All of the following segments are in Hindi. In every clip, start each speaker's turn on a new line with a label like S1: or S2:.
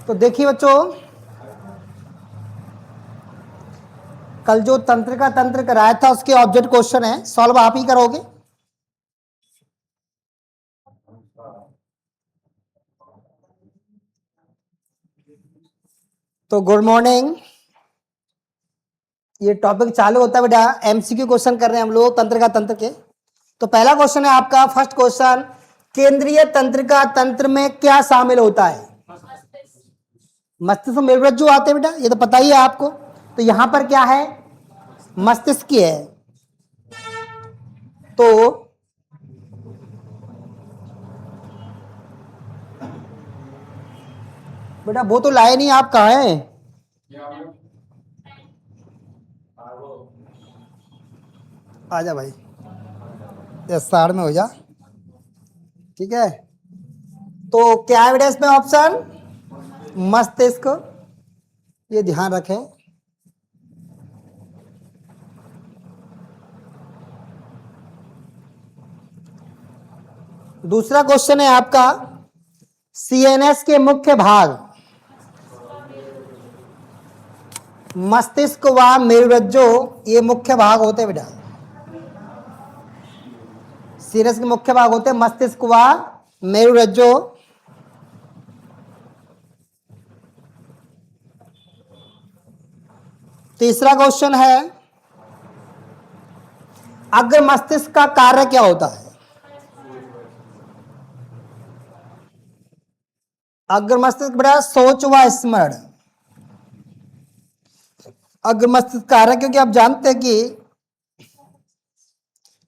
S1: तो देखिए बच्चों, कल जो तंत्र कराया था उसके ऑब्जेक्ट क्वेश्चन है, सॉल्व आप ही करोगे। तो गुड मॉर्निंग। ये टॉपिक चालू होता है बेटा, एमसीक्यू क्वेश्चन कर रहे हैं हम लोग तंत्र के। तो पहला क्वेश्चन है आपका, फर्स्ट क्वेश्चन, केंद्रीय तंत्र में क्या शामिल होता है? मस्तिष्क मेरुरज्जु आते हैं बेटा, ये तो पता ही है आपको। तो यहां पर क्या है? मस्तिष्क है। तो बेटा वो तो लाए नहीं, आप कहाँ हैं? आजा भाई, सार में हो जा, ठीक है। तो क्या है बेटा इसमें ऑप्शन? मस्तिष्क, ये ध्यान रखें। दूसरा क्वेश्चन है आपका, सीएनएस के मुख्य भाग, मस्तिष्क व मेरुरज्जु, ये मुख्य भाग होते हैं बेटा। सीएनएस के मुख्य भाग होते हैं मस्तिष्क व मेरुरज्जु। तीसरा क्वेश्चन है, अग्र मस्तिष्क का कार्य क्या होता है? अग्र मस्तिष्क बेटा सोच व स्मरण। अग्र मस्तिष्क कार्य, क्योंकि आप जानते हैं कि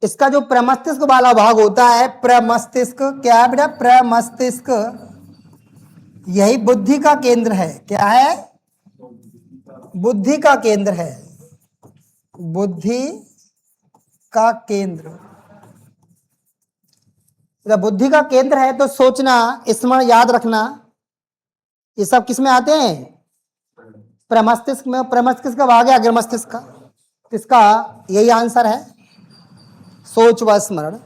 S1: इसका जो प्रमस्तिष्क वाला भाग होता है, प्रमस्तिष्क, क्या है बेटा? प्रमस्तिष्क, यही बुद्धि का केंद्र है। क्या है? बुद्धि का केंद्र है, बुद्धि का केंद्र। जब बुद्धि का केंद्र है तो सोचना, स्मरण, याद रखना, ये सब किस में आते हैं? प्रमस्तिष्क में। प्रमस्तिष्क का भाग है अग्र मस्तिष्क का। इसका यही आंसर है, सोच व स्मरण।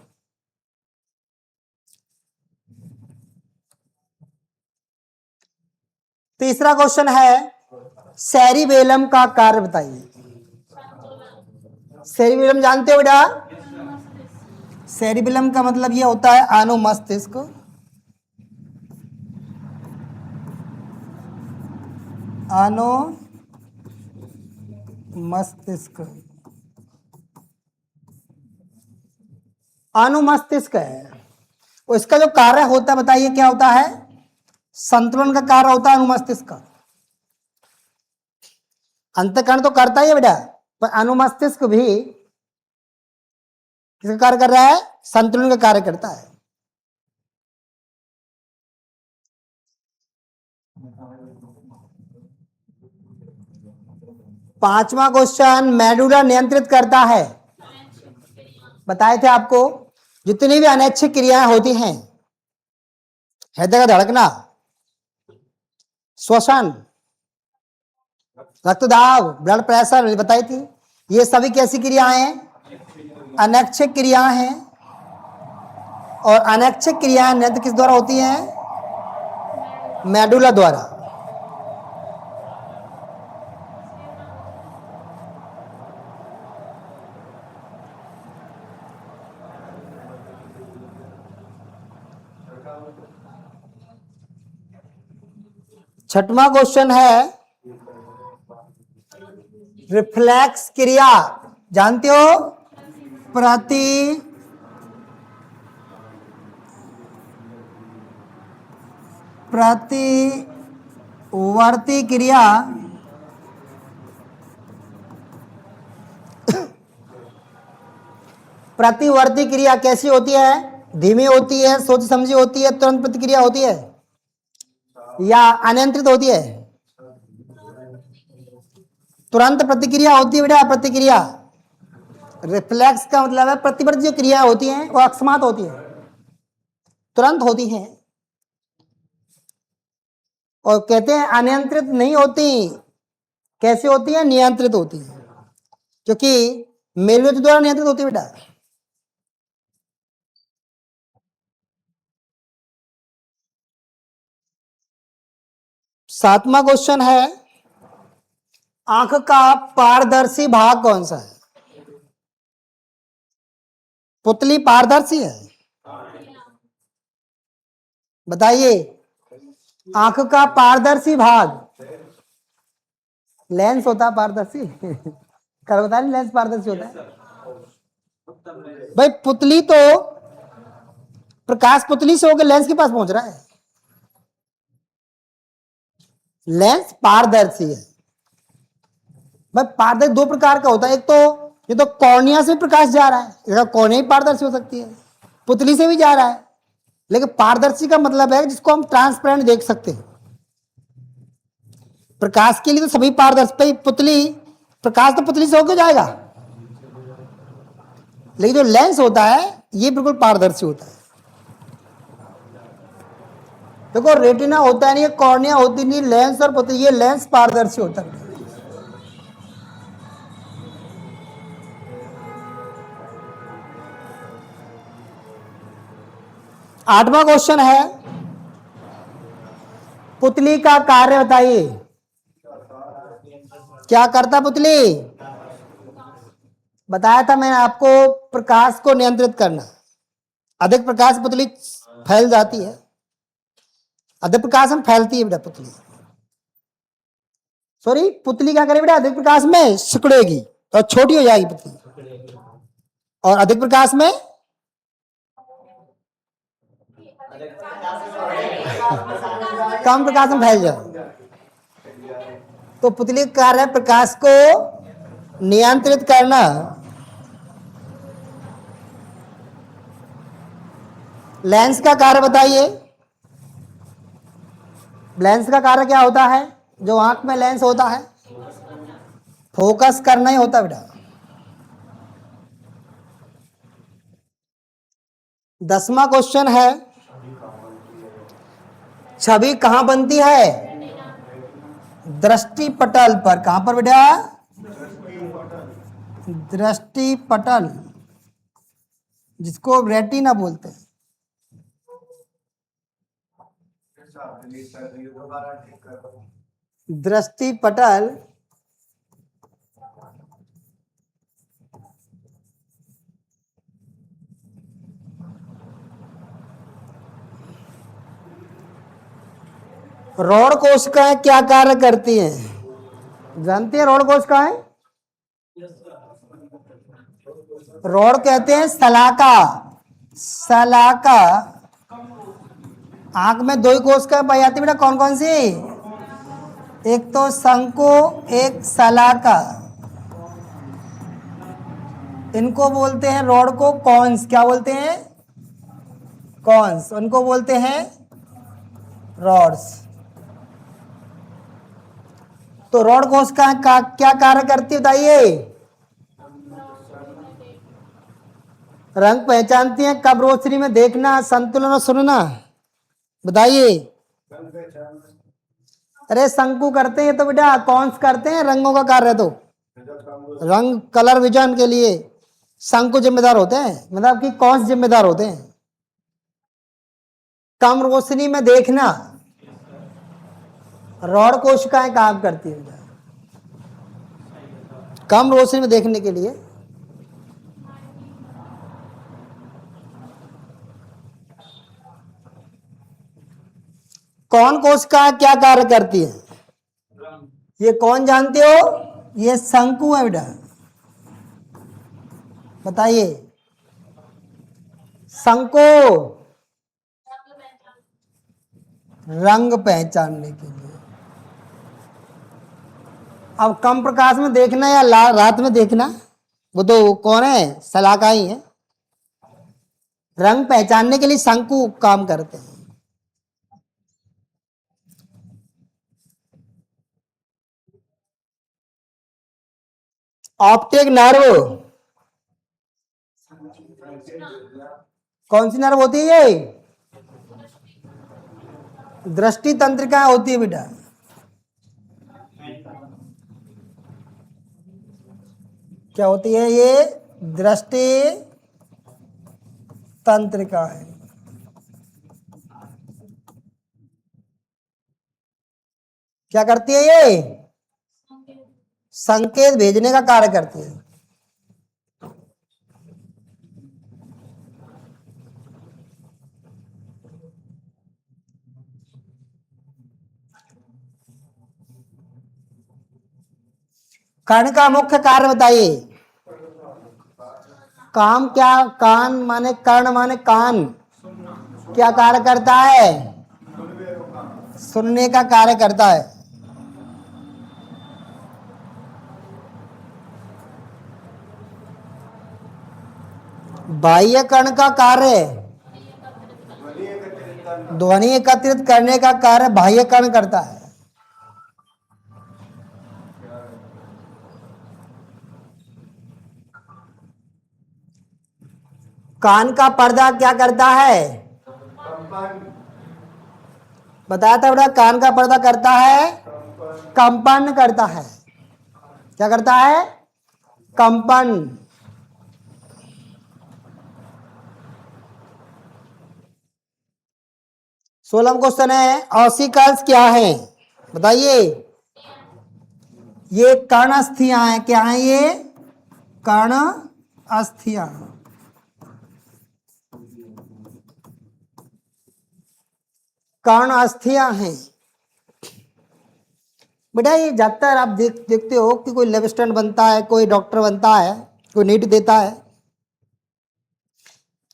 S1: तीसरा क्वेश्चन है, सेरिबेलम का कार्य बताइए। सेरिबेलम जानते हो बेटा? सेरिबेलम का मतलब यह होता है अनुमस्तिष्क। अनुमस्तिष्क, अनुमस्तिष्क है। और इसका जो कार्य होता है बताइए क्या होता है? संतुलन का कार्य होता है अनुमस्तिष्क का। अंतःकरण तो करता ही है बेटा, पर अनुमस्तिष्क भी किसका कार्य कर रहा है? संतुलन का कार्य करता है। पांचवा क्वेश्चन, मेडुला नियंत्रित करता है, बताए थे आपको, जितनी भी अनैच्छिक क्रियाएं होती हैं, हृदय का धड़कना, श्वसन, रक्तदाब, ब्लड प्रेशर, बताई थी, ये सभी कैसी क्रियाएं हैं? अनैच्छिक क्रियाएं हैं। और अनैच्छिक क्रियाएं नियंत्रित किस द्वारा होती हैं? मेडुला द्वारा। छठवां क्वेश्चन है, रिफ्लेक्स क्रिया, जानते हो? प्रतिवर्ती क्रिया प्रतिवर्ती क्रिया कैसी होती है? धीमी होती है, सोच समझी होती है, तुरंत प्रतिक्रिया होती है, या अनियंत्रित होती है? तुरंत प्रतिक्रिया होती है बेटा, प्रतिक्रिया। रिफ्लेक्स का मतलब है प्रतिवर्ती जो क्रिया होती हैं वो अकस्मात होती है, तुरंत होती हैं। और कहते हैं अनियंत्रित नहीं होती, कैसे होती है? नियंत्रित होती है, क्योंकि मेरुरज्जु द्वारा नियंत्रित होती है बेटा। 7वां क्वेश्चन है, आंख का पारदर्शी भाग कौन सा है? पुतली पारदर्शी है? बताइए। आंख का पारदर्शी भाग लेंस होता है पारदर्शी। कल बता नहीं लेंस पारदर्शी होता है। भाई पुतली तो प्रकाश पुतली से होकर लेंस के पास पहुंच रहा है। लेंस पारदर्शी है। भाई पारदर्शी दो प्रकार का होता है, एक तो ये तो कॉर्निया से प्रकाश जा रहा है, इसका कॉर्निया ही पारदर्शी हो सकती है, पुतली से भी जा रहा है, लेकिन पारदर्शी का मतलब है जिसको हम ट्रांसपेरेंट देख सकते हैं। प्रकाश के लिए तो सभी पारदर्शी, पुतली प्रकाश तो पुतली से होकर जाएगा, लेकिन जो लेंस होता है ये बिल्कुल पारदर्शी होता है। देखो रेटिना होता है नहीं, कॉर्निया होती नहीं, लेंस और पुतली, ये लेंस पारदर्शी होता है। 8वां क्वेश्चन है, पुतली का कार्य बताइए। क्या करता पुतली? बताया था मैंने आपको, प्रकाश को नियंत्रित करना। अधिक प्रकाश पुतली फैल जाती है, अधिक प्रकाश में फैलती है बेटा पुतली। सॉरी, पुतली क्या करे बेटा? अधिक प्रकाश में सिकुड़ेगी और छोटी हो जाएगी पुतली, और अधिक प्रकाश में कम प्रकाश में फैल जाए। तो पुतली का कार्य है प्रकाश को नियंत्रित करना। लेंस का कार्य बताइए। लेंस का कार्य क्या होता है? जो आंख में लेंस होता है, फोकस करना ही होता है बेटा। 10वां क्वेश्चन है, छवि कहां बनती है? दृष्टि पटल पर। कहां पर बेटा? दृष्टि पटल, जिसको रेटिना बोलते हैं। दृष्टि पटल रॉड कोशिकाएं क्या कार्य करती हैं? जानती हैं रॉड कोशिकाएं? रॉड कहते हैं सलाका। सलाका, आंख में दो ही कोशिकाएं पाई जाती है बेटा, कौन कौन सी? एक तो शंकु, एक सलाका। इनको बोलते हैं रॉड को कॉन्स। क्या बोलते हैं? कॉन्स। उनको बोलते हैं रॉड्स। तो रॉड कोशिकाएं का क्या कार्य करती है बताइए? रंग पहचानती हैं, कब रोशनी में देखना, संतुलन और सुनना। बताइए। अरे शंकु करते हैं तो बेटा, कौन करते हैं रंगों का कार्य, तो रंग कलर विजन के लिए शंकु जिम्मेदार होते हैं, मतलब कि कौन जिम्मेदार होते हैं? कम रोशनी में देखना रॉड कोशिकाएं काम करती है कम रोशनी में देखने के लिए। कौन कोशिका क्या कार्य करती है? ये कौन जानते हो? ये शंकु है बेटा। बताइए। शंकु रंग पहचानने के लिए। अब कम प्रकाश में देखना या रात में देखना, वो तो कौन है? सलाका ही है। रंग पहचानने के लिए शंकु काम करते हैं। ऑप्टिक नर्व, कौन सी नर्व होती है? ये दृष्टि तंत्रिका होती है बेटा। क्या होती है? ये दृष्टि तंत्रिका है। क्या करती है ये? संकेत भेजने का कार्य करती है। कर्ण का मुख्य कार्य बताइए। काम क्या? कान माने कर्ण माने कान, क्या कार्य करता है? सुनने का कार्य करता है। बाह्य कर्ण का कार्य ध्वनि एकत्रित करने का कार्य बाह्य कर्ण करता है। कान का पर्दा क्या करता है? बताया था बेटा, कान का पर्दा करता है कंपन करता है। क्या करता है? कंपन। 16वां क्वेश्चन है, ऑसिकल्स क्या है? बताइए। ये कर्ण अस्थियां हैं। क्या है ये? कर्ण अस्थियां। कर्ण अस्थियां हैं बेटा। ये ज्यादातर आप देखते हो कि कोई लेफ्टिनेंट बनता है, कोई डॉक्टर बनता है, कोई नीट देता है,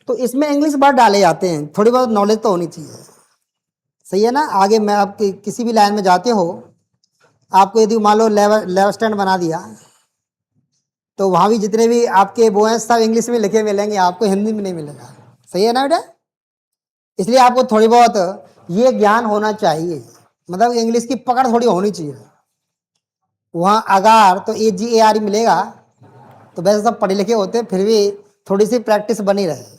S1: तो इसमें इंग्लिश वर्ड डाले जाते हैं। थोड़ी बहुत नॉलेज तो होनी चाहिए, सही है ना। आगे मैं आपकी किसी भी लाइन में जाते हो, आपको यदि मान लो लेफ्टिनेंट बना दिया, तो वहां भी जितने भी आपके वो हैं सब इंग्लिश में लिखे मिलेंगे, आपको हिंदी में नहीं मिलेगा। सही है ना बेटा। इसलिए आपको थोड़ी बहुत ये ज्ञान होना चाहिए, मतलब इंग्लिश की पकड़ थोड़ी होनी चाहिए। वहाँ अगार तो AGAR मिलेगा, तो वैसे सब पढ़े लिखे होते हैं, फिर भी थोड़ी सी प्रैक्टिस बनी रहे।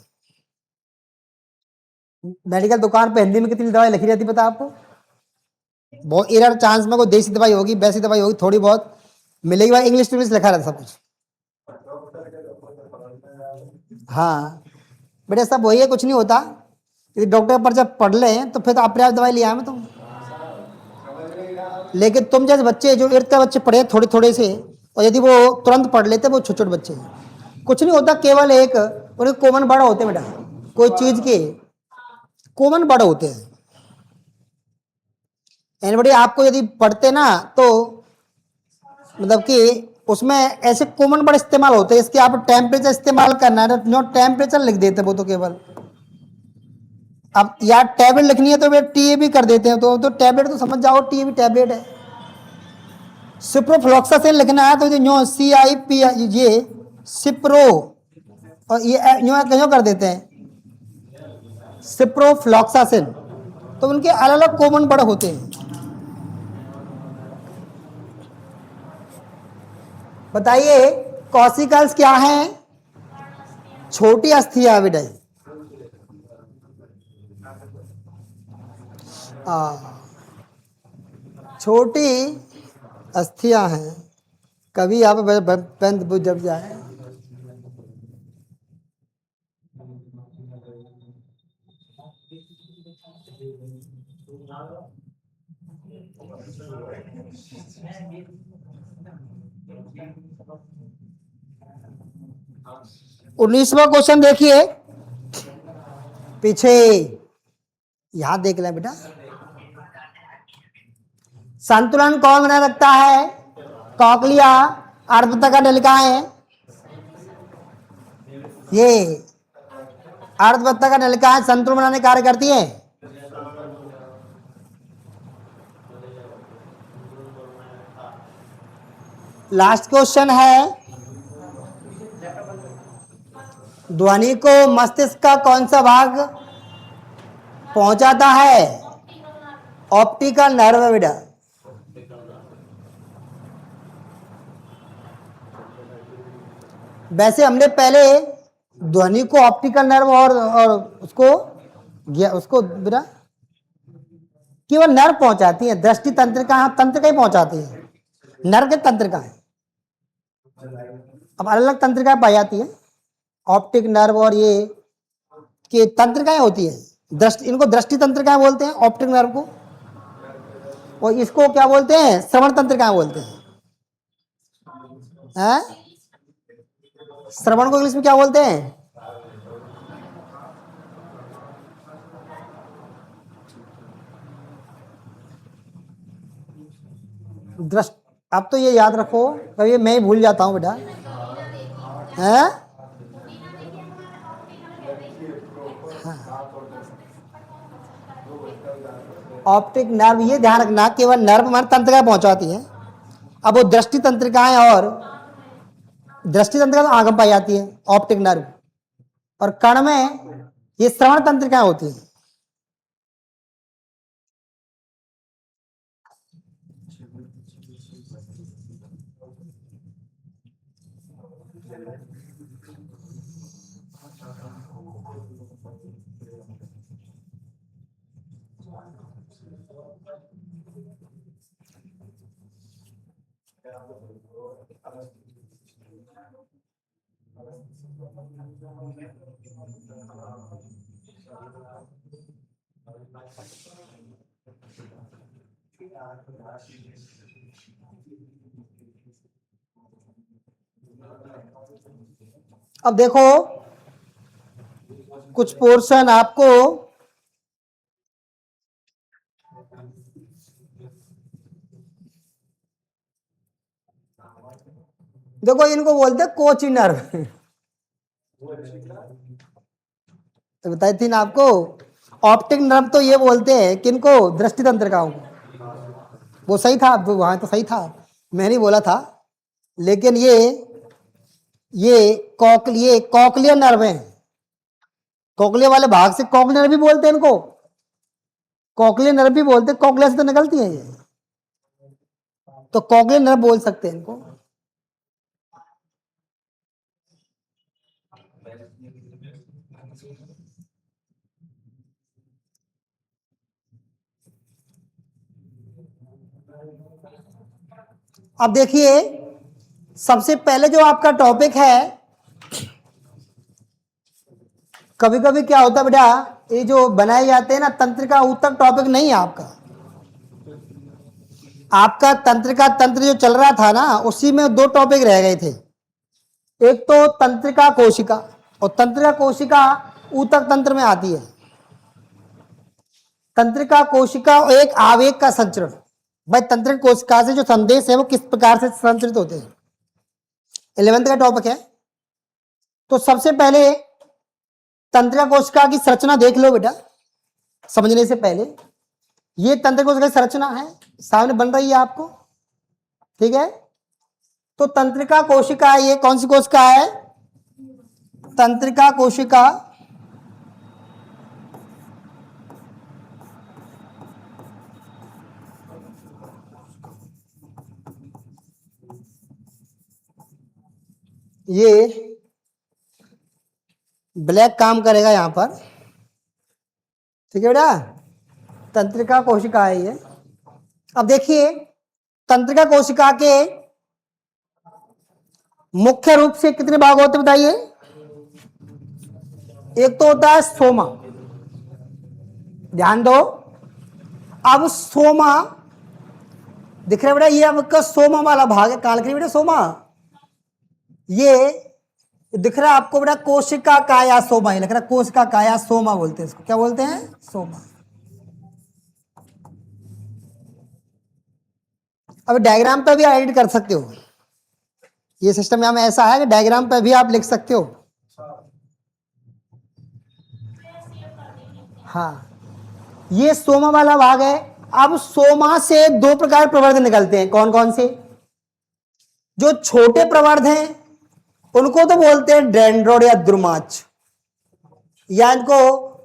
S1: मेडिकल दुकान पे हिंदी में कितनी दवाई लिखी रहती पता आपको? बहुत एरर चांस में कोई देसी दवाई होगी, वैसी दवाई होगी, थोड़ी बहुत मिलेगी। भाई इंग्लिश टू इंग्लिश लिखा रहता सब कुछ। हाँ बेटा, सब वही है, कुछ नहीं होता। यदि डॉक्टर पर जब पढ़ लें तो फिर तो अपने आप दवाई लिया मैं तुम। लेकिन तुम जैसे बच्चे जो 8th बच्चे पढ़े थोड़े थोड़े से, और यदि वो तुरंत पढ़ लेते, वो छोटे छोटे बच्चे, कुछ नहीं होता। केवल एक उनके कॉमन वर्ड होते हैं बेटा, कोई चीज के कॉमन वर्ड होते हैं। एनीबॉडी आपको यदि पढ़ते ना, तो मतलब कि उसमें ऐसे कॉमन वर्ड इस्तेमाल होते हैं। इसके आप टेम्परेचर इस्तेमाल करना है, नो टेम्परेचर लिख देते वो तो केवल। अब यार टैबलेट लिखनी है तो वे टी भी कर देते हैं, तो टैबलेट तो समझ जाओ, टी भी टैबलेट है। सिप्रोफ्लॉक्सासिन लिखना है तो न्यो CIP ये सिप्रो, और ये न्यो क्यों कर देते हैं सिप्रोफ्लॉक्सासिन। तो उनके अलग अलग कॉमन वर्ड होते हैं। बताइए कॉसिकल्स क्या है? छोटी अस्थियां बेटा। छोटी अस्थियां हैं। कभी आप पेंट बुझ जब जाए। उन्नीसवां क्वेश्चन देखिए, पीछे यहां देख लें बेटा। संतुलन कौन बनाए रखता है? कॉकलिया, अर्धपृष्ठ का नलिकाएं। ये अर्धपृष्ठ का नलिकाएं संतुलन बनाने कार्य करती है। लास्ट क्वेश्चन है, ध्वनि को मस्तिष्क का कौन सा भाग पहुंचाता है? ऑप्टिकल नर्व बेटा। वैसे हमने पहले ध्वनि को ऑप्टिकल नर्व और उसको बेटा केवल नर्व पहुंचाती है, दृष्टि तंत्रिका तंत्रिका ही पहुंचाती है, नर्व के तंत्रिका है। अब अलग अलग तंत्रिका पाई जाती है, ऑप्टिक नर्व और ये कि तंत्रिकाएं होती है। इनको दृष्टि तंत्रिकाएं बोलते हैं, ऑप्टिक नर्व को। और इसको क्या बोलते हैं? श्रवण तंत्रिकाएं बोलते हैं। श्रवण को इंग्लिश में क्या बोलते हैं? दृष्ट। अब तो ये याद रखो, कभी मैं ही भूल जाता हूं बेटा। हैं? ऑप्टिक नर्व, ये ध्यान रखना, केवल नर्व हमारे तंत्रिका पहुंचाती है। अब वो दृष्टि तंत्रिकाएं, और दृष्टि तंत्रिका तो आंख में पाई जाती है, ऑप्टिक नर्व, और कण में ये श्रवण तंत्रिकाएं होती है। अब देखो कुछ पोर्शन आपको देखो, इनको बोलते हैं कोची नर्व। तो बताई थी ना आपको, ऑप्टिक नर्व तो ये बोलते हैं किनको? दृष्टि तंत्रिकाओं को। वो सही था, वहां तो सही था, मैं नहीं बोला था। लेकिन ये कॉकलियर नर्व है। कॉकलियर वाले भाग से कॉकलियर भी बोलते हैं इनको, कॉकलियर नर्व भी बोलते हैं, कॉकलियर से तो निकलती है ये, तो कॉकलियर नर्व बोल सकते हैं इनको। अब देखिए, सबसे पहले जो आपका टॉपिक है, कभी कभी क्या होता है बेटा, ये जो बनाए जाते हैं ना तंत्रिका ऊतक, टॉपिक नहीं है आपका। आपका तंत्रिका तंत्र जो चल रहा था ना, उसी में दो टॉपिक रह गए थे। एक तो तंत्रिका कोशिका, और तंत्रिका कोशिका ऊतक तंत्र में आती है। तंत्रिका कोशिका एक आवेग का संचरण। भाई तंत्रिका कोशिका से जो संदेश है वो किस प्रकार से संचरित होते हैं, 11th का टॉपिक है। तो सबसे पहले तंत्रिका कोशिका की संरचना देख लो बेटा, समझने से पहले। ये तंत्रिका कोशिका की संरचना है, सामने बन रही है आपको, ठीक है। तो तंत्रिका कोशिका, ये कौन सी कोशिका है? तंत्रिका कोशिका ये ब्लैक काम करेगा यहां पर, ठीक है बेटा। तंत्रिका कोशिका है ये। अब देखिए, तंत्रिका कोशिका के मुख्य रूप से कितने भाग होते हैं बताइए? एक तो होता है सोमा, ध्यान दो। अब सोमा दिख रहा है बेटा, ये आपका सोमा वाला भाग है, कालकरी बेटा सोमा, ये दिख रहा है आपको बेटा, कोशिका काया सोमा, ये लिख रहा है कोशिका काया सोमा बोलते हैं इसको। क्या बोलते हैं? सोमा। अब डायग्राम पे भी एडिट कर सकते हो, ये सिस्टम यहां में ऐसा है कि डायग्राम पे भी आप लिख सकते हो। हाँ, ये सोमा वाला भाग है। अब सोमा से दो प्रकार प्रवर्ध निकलते हैं, कौन कौन से? जो छोटे प्रवर्ध हैं उनको तो बोलते हैं डेंड्रोड या दुर्माच, या इनको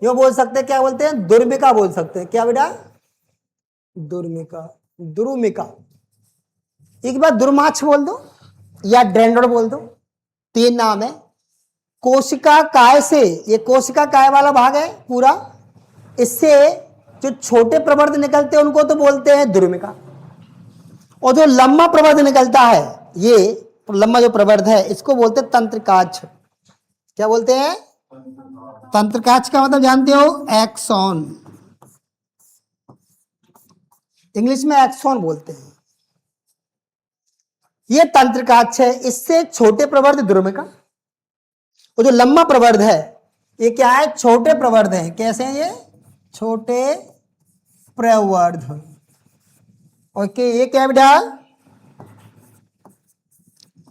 S1: यो बोल सकते हैं, क्या बोलते हैं? दुर्मिका बोल सकते हैं। क्या बेटा? दुर्मिका, दुरुमिका। एक बार दुर्माछ बोल दो या डेंड्रोड बोल दो, तीन नाम है। कोशिका काय से, ये कोशिका काय वाला भाग है पूरा, इससे जो छोटे प्रवर्ध निकलते हैं उनको तो बोलते हैं दुर्मिका, और जो लंबा प्रवर्ध निकलता है, ये लंबा जो प्रवर्ध है, इसको बोलते हैं तंत्रिकाक्ष। क्या बोलते हैं? तंत्रिकाक्ष का मतलब जानते हो? एक्सॉन। इंग्लिश में एक्सॉन बोलते हैं। ये तंत्रिकाक्ष है, इससे छोटे प्रवर्ध द्रुमिका, और जो लंबा प्रवर्ध है ये क्या है, छोटे प्रवर्ध है। कैसे हैं ये, छोटे प्रवर्ध। ओके, ये क्या बेटा,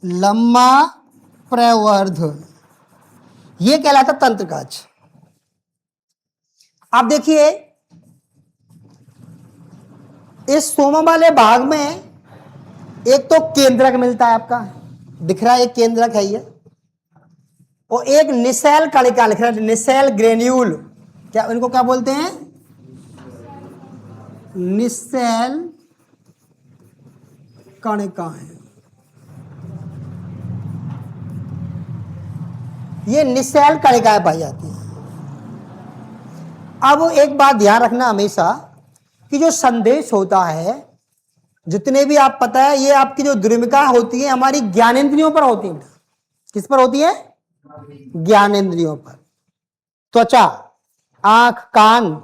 S1: लंबा प्रवर्ध, ये कहलाता तंत्रिकाक्ष। आप देखिए इस सोमा वाले भाग में एक तो केंद्रक मिलता है, आपका दिख रहा है, एक केंद्रक है ये, और एक निसेल कणिका लिख रहा है, निसेल ग्रेन्यूल, क्या इनको क्या बोलते हैं, निसेल कणिका है। ये निसेल कणिकाएं पाई जाती हैं। अब एक बात ध्यान रखना हमेशा कि जो संदेश होता है, जितने भी आप पता है, ये आपकी जो द्रुमिका होती है हमारी ज्ञानेंद्रियों पर होती है। किस पर होती है, ज्ञानेंद्रियों पर। त्वचा, आंख, कान,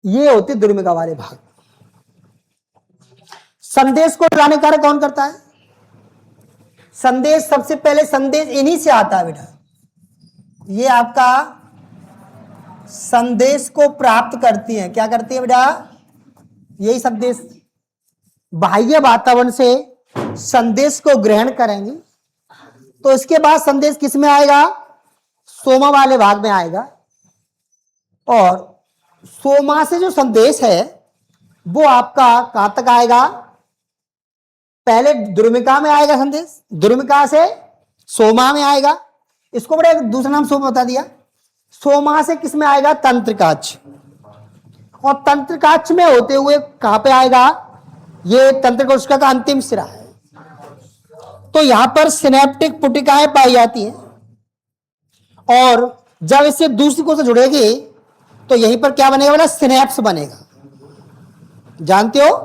S1: ये होते द्रुमिका वाले भाग। संदेश को लाने कार्य कौन करता है, संदेश सबसे पहले संदेश इन्हीं से आता है बेटा। ये आपका संदेश को प्राप्त करती है, क्या करती है बेटा, यही संदेश बाह्य वातावरण से संदेश को ग्रहण करेंगे, तो इसके बाद संदेश किस में आएगा, सोमा वाले भाग में आएगा, और सोमा से जो संदेश है वो आपका कहां तक आएगा, पहले द्रुमिका में आएगा संदेश, द्रुमिका से सोमा में आएगा, इसको बड़े दूसरा नाम सोमा बता दिया। सोमा से किस में आएगा, तंत्रिकाक्ष, और तंत्रिकाक्ष में होते हुए कहां पे आएगा, ये तंत्रिकोशिका का अंतिम सिरा है। तो यहां पर सिनेप्टिक पुटिकाएं पाई जाती हैं, और जब इससे दूसरी कोशिका जुड़ेगी तो यहीं पर क्या बनेगा बेटा, सिनेप्स बनेगा, जानते हो।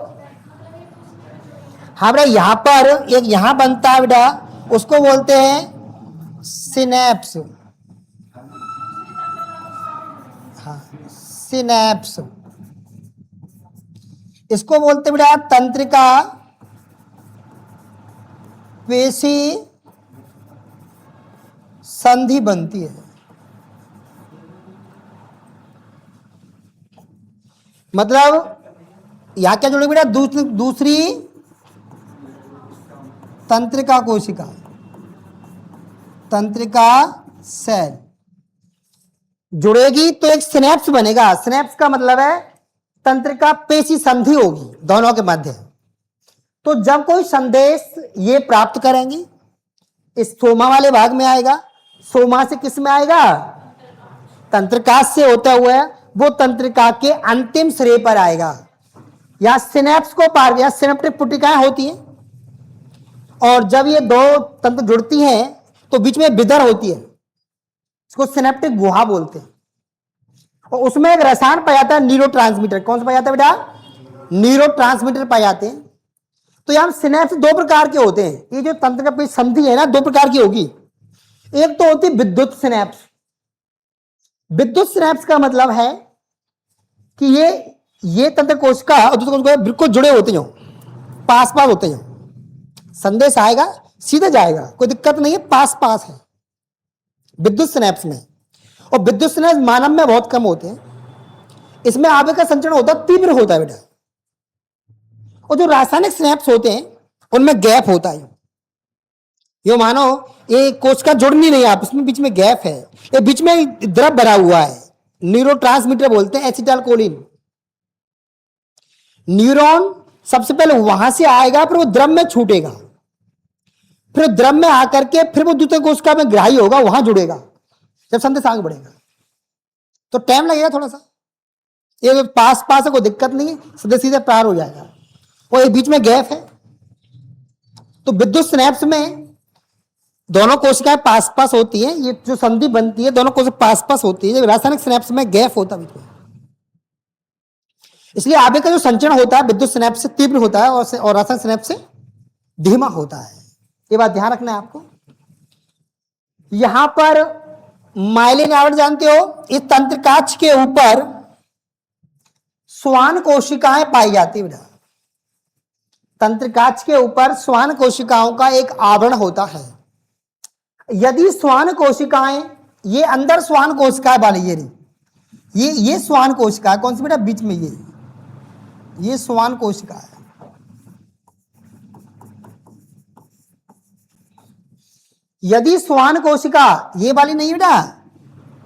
S1: हाँ बेटा, यहां पर एक यहां बनता है बेटा, उसको बोलते हैं सिनेप्स। हाँ, सिनेप्स, इसको बोलते बेटा तंत्रिका पेशी संधि बनती है। मतलब यहां क्या जुड़ेगी बेटा, दूसरी तंत्रिका कोशिका, तंत्रिका सेल जुड़ेगी तो एक सिनेप्स बनेगा। सिनेप्स का मतलब है तंत्रिका पेशी संधि होगी दोनों के मध्य। तो जब कोई संदेश ये प्राप्त करेंगी, इस सोमा वाले भाग में आएगा, सोमा से किस में आएगा, तंत्रिका से होता हुआ वो तंत्रिका के अंतिम सिरे पर आएगा। या सिनेप्स को पार, या सिनेप्टिक पुटिकाएं होती हैं, और जब ये दो तंत्र जुड़ती हैं तो बीच में विदर होती है, इसको सिनेप्टिक गुहा बोलते हैं, और उसमें एक रसायन पाया जाता है न्यूरोट्रांसमीटर। कौन सा पाया जाता है बेटा, न्यूरोट्रांसमीटर पाए जाते हैं। तो यहां सिनेप्स दो प्रकार के होते हैं, ये जो तंत्रिका पेशी संधि है ना, दो प्रकार की होगी। एक तो होती है विद्युत सिनेप्स। विद्युत सिनेप्स का मतलब है कि ये तंत्र कोशिका और दूसरे कोशिका बिल्कुल जुड़े होते हैं, पास पास होते हैं, संदेश आएगा सीधे जाएगा, कोई दिक्कत नहीं है, पास पास है विद्युत सिनेप्स में। और विद्युत सिनेप्स मानव में बहुत कम होते हैं, इसमें आवेग का संचरण होता है, तीव्र होता है बेटा। और जो रासायनिक सिनेप्स होते हैं उनमें गैप होता है, ये मानो ये कोशिका जुड़नी नहीं, आप इसमें बीच में गैप है, ये बीच में द्रव भरा हुआ है, न्यूरोट्रांसमीटर बोलते हैं, एसिटाइलकोलिन। न्यूरॉन सबसे पहले वहां से आएगा, फिर वो द्रव में छूटेगा, फिर द्रव में आकर के फिर वो दूसरे कोशिका में ग्राही होगा, वहां जुड़ेगा, जब संदेश आगे बढ़ेगा। तो टाइम लगेगा थोड़ा सा, ये पास पास है, कोई दिक्कत नहीं है, सीधे सीधे पार हो जाएगा, और ये बीच में गैप है। तो विद्युत सिनेप्स में दोनों कोशिकाएं पास पास होती हैं, ये जो संधि बनती है दोनों कोशिकाएं पास पास होती है। रासायनिक सिनेप्स में गैप होता है, इसलिए आवेग का जो संचरण होता है विद्युत सिनेप्स से तीव्र होता है, और रासायनिक सिनेप्स से धीमा होता है। ये बात ध्यान रखना है आपको। यहां पर माइलिन आवरण जानते हो, इस तंत्रिकाक्ष के ऊपर श्वान कोशिकाएं पाई जाती है बेटा। तंत्रिकाक्ष के ऊपर श्वान कोशिकाओं का एक आवरण होता है। यदि श्वान कोशिकाएं, ये अंदर श्वान कोशिकाएं वाली ये रही, ये श्वान कोशिका है, कौन सी बेटा, बीच में ये श्वान कोशिका है। यदि श्वान कोशिका ये वाली नहीं बेटा,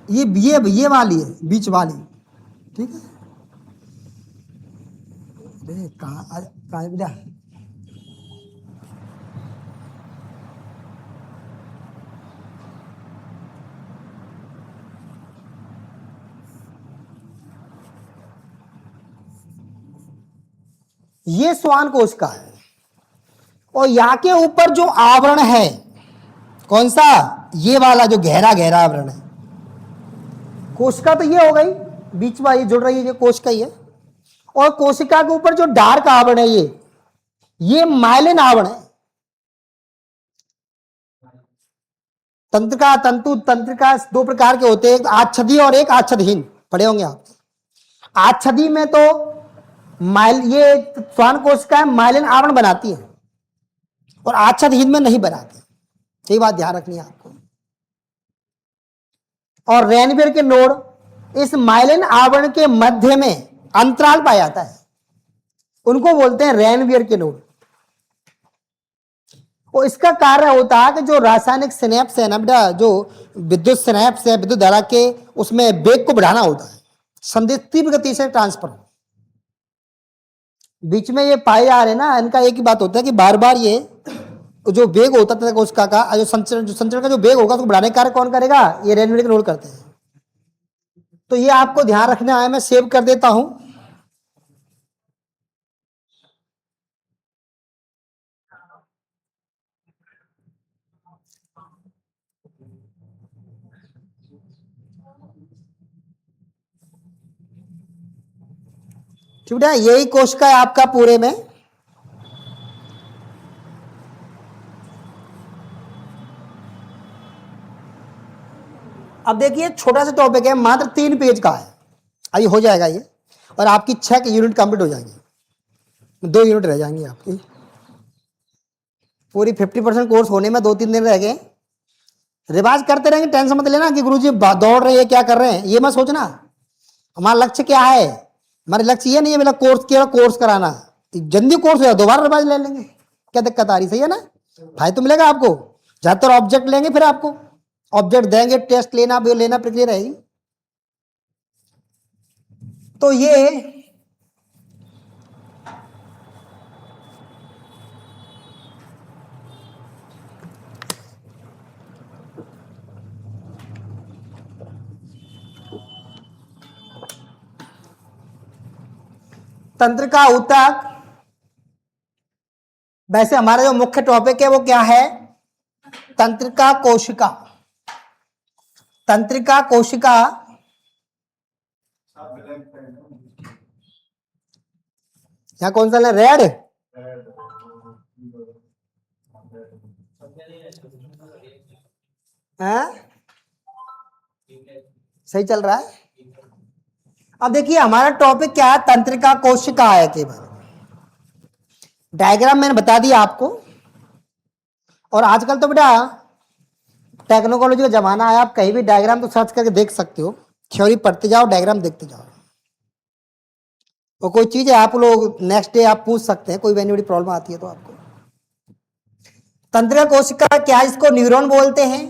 S1: ये वाली है, बीच वाली, ठीक है। अरे कहाँ बेटा, ये श्वान कोशिका है। और यहाँ के ऊपर जो आवरण है, कौन सा, ये वाला जो गहरा गहरा आवरण है, कोशिका तो ये हो गई, बीच में ये जुड़ रही है, ये कोशिका ही है। और कोशिका के ऊपर जो डार्क आवरण है, ये माइलिन आवरण है। तंत्रिका, तंत्रिका दो प्रकार के होते हैं, एक आच्छादी और एक आच्छादहीन, पढ़े होंगे आप। आच्छादी में तो ये श्वान कोशिका माइलिन आवरण बनाती है, और आच्छादहीन में नहीं बनाती। यही बात ध्यान रखनी है आपको। और रेनवीयर के नोड इस माइलिन आवरण के मध्य में अंतराल पाया जाता है, उनको बोलते हैं रेनवीयर के नोड। और इसका कार्य होता है कि जो रासायनिक सिनेप्स है ना बेटा, जो विद्युत सिनेप्स है, विद्युत धारा के, उसमें वेग को बढ़ाना होता है, संदेश तीव्र गति से ट्रांसफर हो। बीच में ये पाए जा रहे ना, इनका एक ही बात होता है कि बार बार ये जो वेग होता है कोशिका का, जो संचरण का जो वेग होगा उसको बढ़ाने का कार्य कौन करेगा, ये रेनवीयर के नोड करते हैं। तो ये आपको ध्यान रखना है, मैं सेव कर देता हूं। ठीक है, यही कोशिका है आपका पूरे में। अब देखिए छोटा सा टॉपिक है, मात्र 3 पेज का है, अभी हो जाएगा ये, और आपकी 6 यूनिट कंप्लीट हो जाएंगे, 2 यूनिट रह जाएंगी आपकी। पूरी 50% कोर्स होने में 2-3 दिन रह गए। रिवाज करते रहेंगे, टेंशन मत लेना कि गुरुजी दौड़ रहे हैं, क्या कर रहे हैं, ये मत सोचना। हमारा लक्ष्य क्या है, हमारा लक्ष्य ये नहीं है मेरा कोर्स कराना, जल्दी कोर्स हो दोबारा रिवाज ले लेंगे, क्या दिक्कत आ रही, सही है ना। फायदा तो मिलेगा आपको, ज्यादातर ऑब्जेक्ट लेंगे, फिर आपको ऑब्जेक्ट देंगे, टेस्ट लेना प्रक्रिया रहेगी। तो ये तंत्रिका ऊतक, वैसे हमारा जो मुख्य टॉपिक है वो क्या है, तंत्रिका कोशिका। तंत्रिका कोशिका यहां कौन सा है, रेड, सही चल रहा है। अब देखिए हमारा टॉपिक क्या है, तंत्रिका कोशिका है केवल। डायग्राम मैंने बता दिया आपको। और आजकल तो बेटा टेक्नोलॉजी का जमाना है, आप कहीं भी डायग्राम तो सर्च करके देख सकते हो, थ्योरी पढ़ते जाओ, डायग्राम देखते जाओ। और कोई चीज है आप लोग नेक्स्ट डे आप पूछ सकते हैं, कोई बड़ी बड़ी प्रॉब्लम आती है तो आपको। तंत्रिका कोशिका क्या, इसको न्यूरॉन बोलते हैं।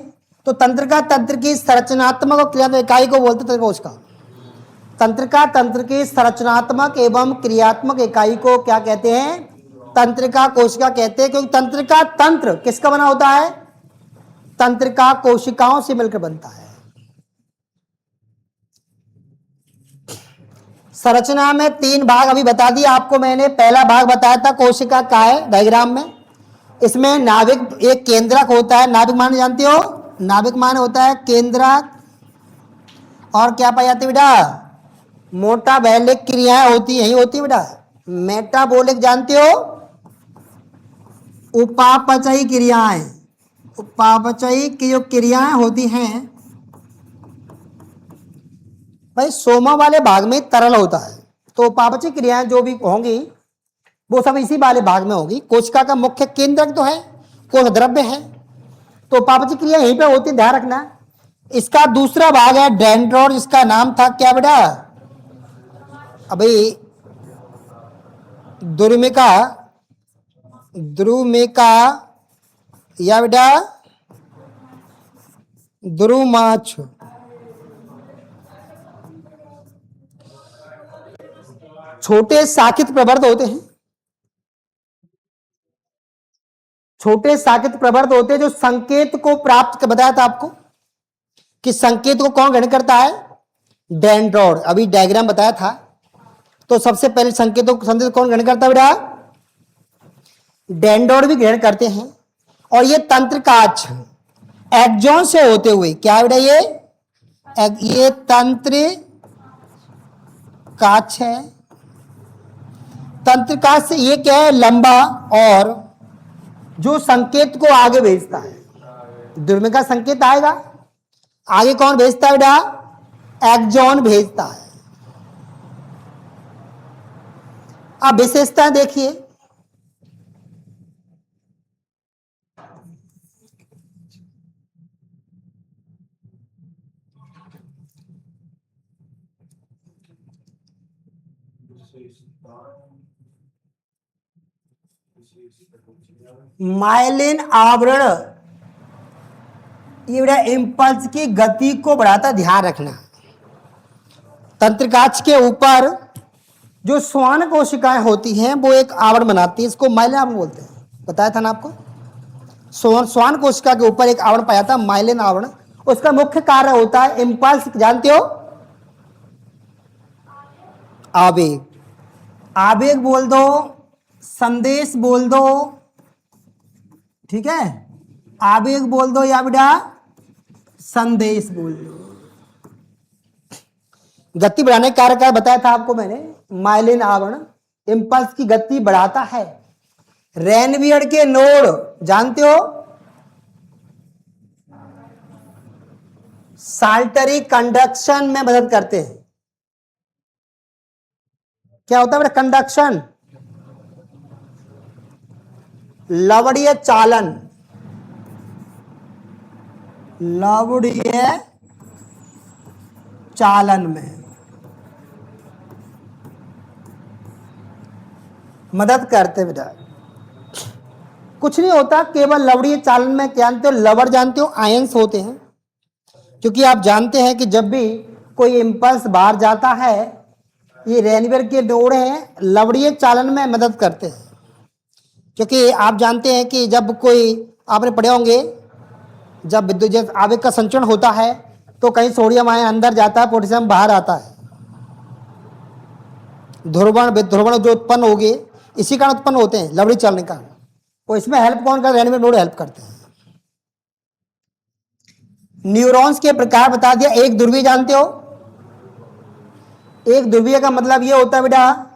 S1: तो तंत्रिका तंत्र की संरचनात्मक और क्रियात्मक इकाई को बोलते हैं तंत्रिका कोशिका। तंत्रिका तंत्र की संरचनात्मक एवं क्रियात्मक इकाई को क्या कहते हैं, तंत्रिका कोशिका कहते हैं। क्योंकि तंत्रिका तंत्र किसका बना होता है, तंत्रिका कोशिकाओं से मिलकर बनता है। संरचना में 3 भाग अभी बता दिया आपको मैंने। पहला भाग बताया था कोशिका का है डायग्राम में। इसमें नाभिक एक केंद्रक होता है। नाभिक माने जानते हो, नाभिक माने होता है केंद्रक। और क्या पाई जाती है बेटा, मोटाबैलिक क्रियाएं होती यही होती है बेटा। मेटाबॉलिक जानते हो, उपापचयी क्रियाएं, उपापचयी की जो क्रियाएं होती हैं भाई सोमा वाले भाग में तरल होता है, तो उपापचय क्रियाएं जो भी होंगी वो सब इसी वाले भाग में होगी। कोशिका का मुख्य केंद्रक तो है, कोश द्रव्य है, तो उपापचय क्रिया यहीं पे होती, ध्यान रखना। इसका दूसरा भाग है डेंड्रोन, जिसका नाम था क्या बेटा, अभी द्रुमिका, द्रुमिका या बेटा द्रुमाछ। छोटे शाखित प्रवर्ध होते हैं, छोटे शाखित प्रवर्ध होते हैं जो संकेत को प्राप्त, बताया था आपको कि संकेत को कौन ग्रहण करता है, डेंड्रोन, अभी डायग्राम बताया था। तो सबसे पहले संकेतों को संकेत कौन ग्रहण करता है बेटा, डेंड्रोन भी ग्रहण करते हैं। और ये तंत्रिकाक्ष एक्सॉन से होते हुए, क्या है बेटा ये तंत्रिकाक्ष है, तंत्रिकाक्ष से ये क्या है, लंबा, और जो संकेत को आगे भेजता है, द्रुमिका संकेत आएगा, आगे कौन भेजता है बेटा, एक्सॉन भेजता है। अब विशेषताएं देखिए, माइलिन आवरण ये बेटा इंपल्स की गति को बढ़ाता, ध्यान रखना। तंत्रिकाक्ष के ऊपर जो श्वान कोशिकाएं होती हैं वो एक आवरण बनाती है, इसको माइलिन आवरण बोलते हैं, बताया था ना आपको। श्वान कोशिका के ऊपर एक आवरण पाया था, माइलिन आवरण। उसका मुख्य कार्य होता है इंपल्स, जानते हो, आवेग, आवेग बोल दो, संदेश बोल दो, ठीक है, आवेग बोल दो या बेटा संदेश बोल दो। गति बढ़ाने का कार्य बताया था आपको मैंने, माइलिन आवरण इंपल्स की गति बढ़ाता है। रेनवियर के नोड जानते हो, साल्टरी कंडक्शन में मदद करते हैं। क्या होता है बेटा कंडक्शन, लवणीय चालन, लवणीय चालन में मदद करते बेटा। कुछ नहीं होता, केवल लवणीय चालन में जानते हो, लवण जानते हो, आयंस होते हैं। क्योंकि आप जानते हैं कि जब भी कोई इंपल्स बाहर जाता है, ये रेनवियर के नोड हैं, लवणीय चालन में मदद करते हैं। क्योंकि आप जानते हैं कि जब कोई, आपने पढ़े होंगे, जब विद्युत आवेग का संचरण होता है तो कहीं सोडियम आयन अंदर जाता है, पोटेशियम बाहर आता है। ध्रुवण विध्रुवण जो उत्पन्न हो गए इसी कारण उत्पन्न होते हैं, लवणीय चालन का। तो इसमें हेल्प कौन कर, रेनवियर नोड हेल्प करते हैं। न्यूरॉन्स के प्रकार बता दिया। एक ध्रुवीय जानते हो, एक ध्रुवीय का मतलब ये होता है बेटा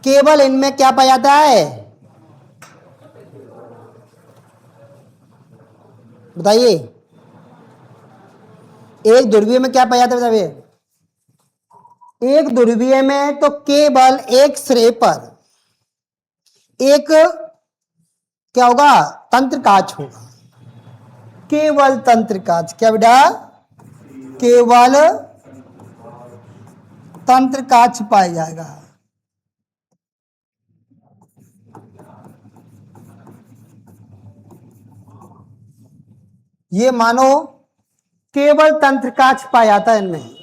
S1: केवल इनमें क्या पाया जाता है, बताइए, एक ध्रुवीय में क्या पाया जाता है, एक ध्रुवीय में तो केवल एक सिरे पर एक क्या होगा, तंत्रिकाक्ष होगा, केवल तंत्रिकाक्ष। क्या बेटा, केवल तंत्रिकाक्ष पाया जाएगा। ये मानो केवल तंत्रिकाक्ष पाया जाता है इनमें,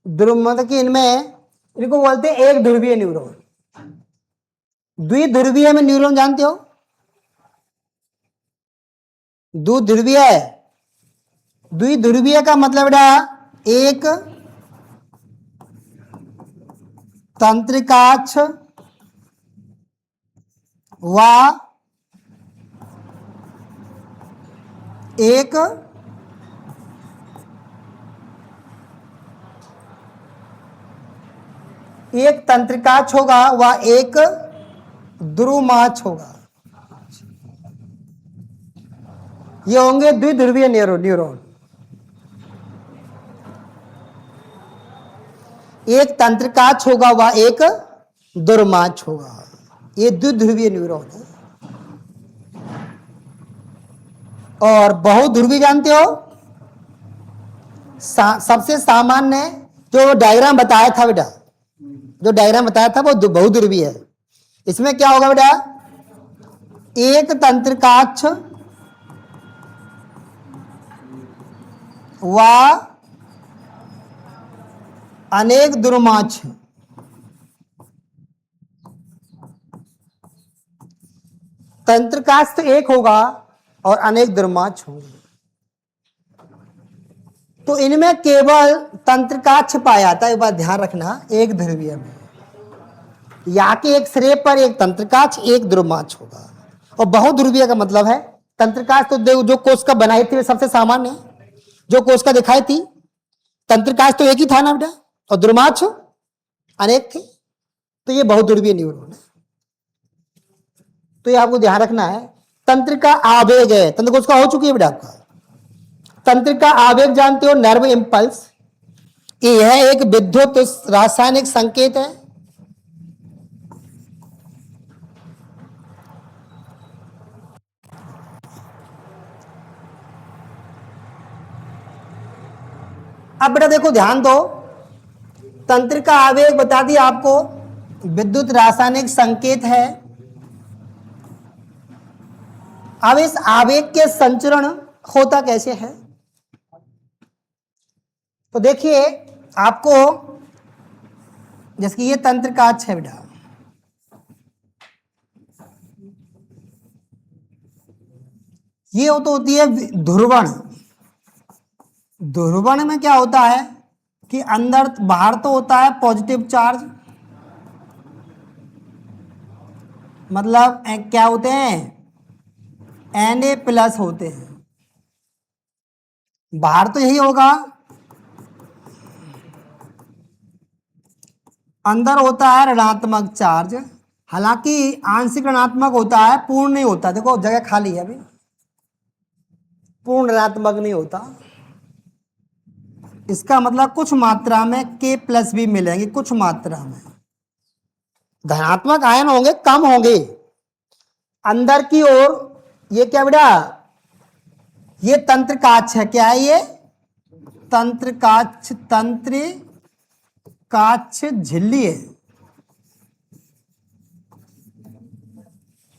S1: मतलब कि इनमें, इनको बोलते हैं एक ध्रुवीय न्यूरॉन। द्विध्रुवीय में न्यूरॉन जानते हो, द्विध्रुवीय, द्विध्रुवीय का मतलब बेटा एक तंत्रिकाक्ष व एक तंत्रिकाक्ष होगा व एक ध्रुमाक्ष होगा। ये होंगे द्विध्रुवीय न्यूरॉन। एक तंत्रिकाक्ष होगा व एक दुर्माक्ष होगा। ये द्विध्रुवीय न्यूरॉन है। और बहुध्रुवी जानते हो, सबसे सामान्य जो डायग्राम बताया था बेटा, जो डायग्राम बताया था वो बहुध्रुवीय है। इसमें क्या होगा बेटा, एक तंत्रिकाक्ष व अनेक दुर्माक्ष। तंत्रिकाक्ष तो एक होगा और अनेक दुर्माक्ष होंगे। तो इनमें केवल तंत्रिकाक्ष पाया जाता है, एक बात ध्यान रखना, एक ध्रुवीय में या के एक सिरे पर एक तंत्रिकाक्ष एक दुर्माक्ष होगा। और बहुध्रुवीय का मतलब है तंत्रिकाक्ष तो जो कोशिका बनाई थी वे सबसे सामान्य है, जो कोशिका दिखाई थी। तंत्रिकाक्ष तो एक ही था ना बेटा, और दुर्माक्ष अनेक थे। तो ये बहुध्रुवीय न्यूरॉन है। तो ये आपको ध्यान रखना है। तंत्रिका आवेग है, तंत्र कोशिका हो चुकी है बेटा आपका। तंत्रिका आवेग जानते हो, नर्व इंपल्स। यह एक विद्युत रासायनिक संकेत है। अब बेटा देखो ध्यान दो, तंत्रिका आवेग बता दिया आपको, विद्युत रासायनिक संकेत है। अब इस आवेग के संचरण होता कैसे है, तो देखिए आपको, जैसे कि ये तंत्रिकाक्ष है बेटा, ये तो होती है ध्रुवण। ध्रुवण में क्या होता है कि अंदर बाहर तो होता है पॉजिटिव चार्ज, मतलब क्या होते हैं, Na+ होते हैं। बाहर तो यही होगा, अंदर होता है ऋणात्मक चार्ज। हालांकि आंशिक ऋणात्मक होता है, पूर्ण नहीं होता। देखो जगह खाली है अभी, पूर्ण ऋणात्मक नहीं होता। इसका मतलब कुछ मात्रा में K+ भी मिलेंगे, कुछ मात्रा में। धनात्मक आयन होंगे, कम होंगे। अंदर की ओर ये क्या बेटा, ये तंत्रिकाक्ष है। क्या है ये, तंत्रिकाक्ष। तंत्रिकाक्ष झिल्ली है,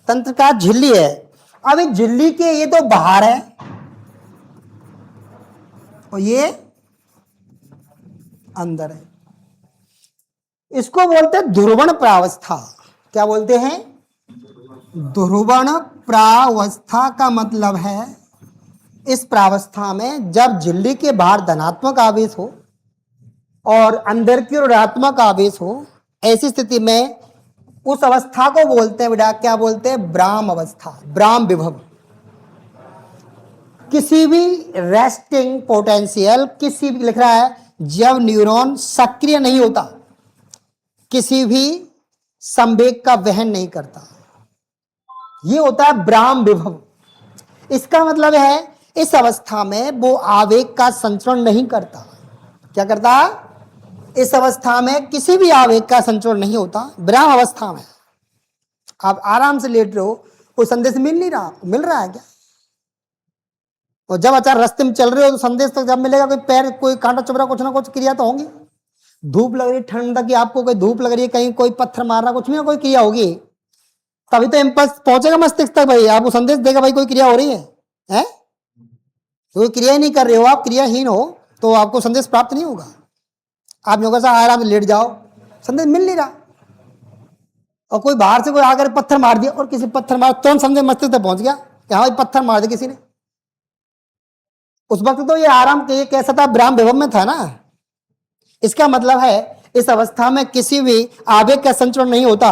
S1: तंत्रिकाक्ष झिल्ली है। अब इस झिल्ली के ये तो बाहर है और ये अंदर है। इसको बोलते हैं ध्रुवण प्रावस्था। क्या बोलते हैं, ध्रुवण प्रावस्था का मतलब है इस प्रावस्था में जब झिल्ली के बाहर धनात्मक आवेश हो और अंदर की ओर ऋणात्मक आवेश हो, ऐसी स्थिति में उस अवस्था को बोलते हैं बेटा, क्या बोलते हैं, ब्राह्म अवस्था, ब्राह्म विभव। किसी भी रेस्टिंग पोटेंशियल, किसी भी लिख रहा है जब न्यूरॉन सक्रिय नहीं होता, किसी भी संवेग का वहन नहीं करता, ये होता है ब्राह्म विभव। इसका मतलब है इस अवस्था में वो आवेग का संचरण नहीं करता। क्या करता, इस अवस्था में किसी भी आवेग का संचरण नहीं होता। ब्राह्म अवस्था में आप आराम से लेट रहे हो, कोई संदेश मिल नहीं रहा, मिल रहा है क्या? और जब अचानक रास्ते में चल रहे हो तो संदेश तो जब मिलेगा, कोई पैर, कोई कांटा चुभ रहा, कुछ ना कुछ क्रिया तो होंगी। धूप लग रही, ठंड की आपको कोई धूप लग रही है, कहीं कोई पत्थर मार रहा, कुछ भी ना कोई क्रिया होगी, तभी तो इंपल्स पहुंचेगा मस्तिष्क तक। भाई आपको संदेश देगा, भाई कोई क्रिया हो रही है? कोई क्रिया ही नहीं कर रहे हो, आप क्रियाहीन हो, तो आपको संदेश प्राप्त नहीं होगा। आप योगा से आराम से लेट जाओ, संदेश मिल नहीं रहा, और कोई बाहर से कोई आकर पत्थर मार दिया, और किसी पत्थर मार तुरंत संदेश मस्तिष्क तक पहुंच गया कि हाँ पत्थर मार दिया किसी ने। उस वक्त तो ये आराम के कैसा था, ब्राह्म विभव में था ना। इसका मतलब है इस अवस्था में किसी भी आवेग का संचरण नहीं होता।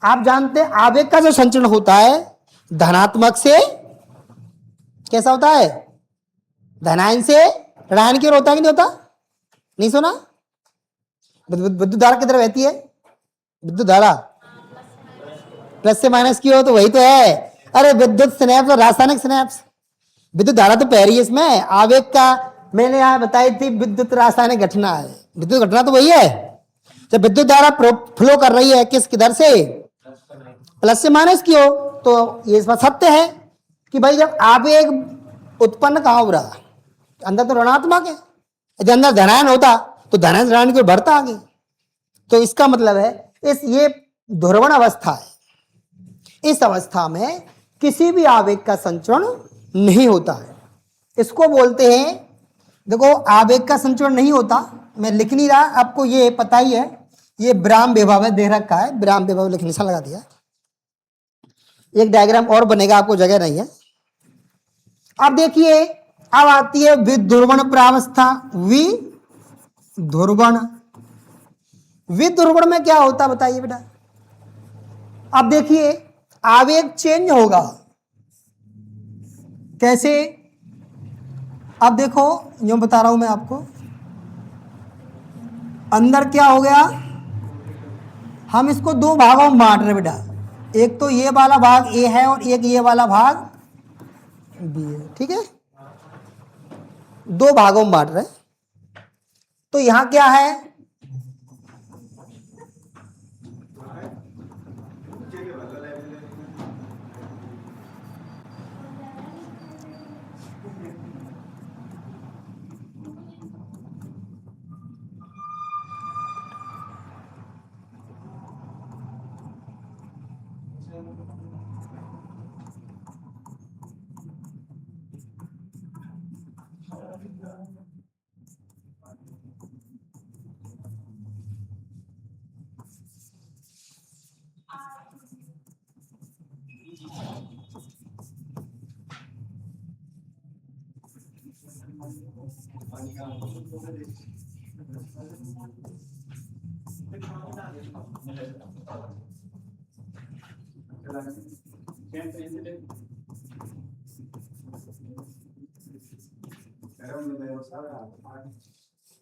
S1: आप जानते हैं आवेग का जो संचरण होता है धनात्मक से कैसा होता है, धनायन से ऋणायन की ओर होता है कि नहीं होता? नहीं सुना? विद्युत धारा किधर बहती है? विद्युत धारा प्लस से माइनस की हो तो वही तो है। अरे विद्युत स्नैप्स और रासायनिक स्नैप्स, विद्युत धारा तो पह रही है इसमें। आवेग का मैंने यहाँ बताई थी विद्युत रासायनिक घटना है, विद्युत घटना तो वही है। जब विद्युत धारा फ्लो कर रही है किस किधर से, प्लस से माइनस की ओर, तो ये इस बात सत्य है कि भाई जब आवेग उत्पन्न कहाँ हो रहा, अंदर तो ऋणात्मक है, यदि अंदर धनायन होता तो धनायन ऋणायन की ओर बढ़ता आगे। तो इसका मतलब है ये ध्रुवण अवस्था है, इस अवस्था में किसी भी आवेग का संचरण नहीं होता है। इसको बोलते हैं, देखो आवेग का संचरण नहीं होता, मैं लिख नहीं रहा, आपको ये पता ही है, ये ब्राह्म विभव दे रखा है, ब्राह्म विभव लिख निशान लगा दिया। एक डायग्राम और बनेगा, आपको जगह नहीं है। अब देखिए, अब आती है विध्रुवण प्रावस्था। विध्रुवण, विध्रुवण में क्या होता बताइए बेटा। अब देखिए आवेग चेंज होगा, कैसे, अब देखो जो बता रहा हूं मैं आपको, अंदर क्या हो गया, हम इसको दो भागों में बांट रहे बेटा, एक तो ये वाला भाग ए है और एक ये वाला भाग बी है, ठीक है, दो भागों में बांट रहे। तो यहां क्या है,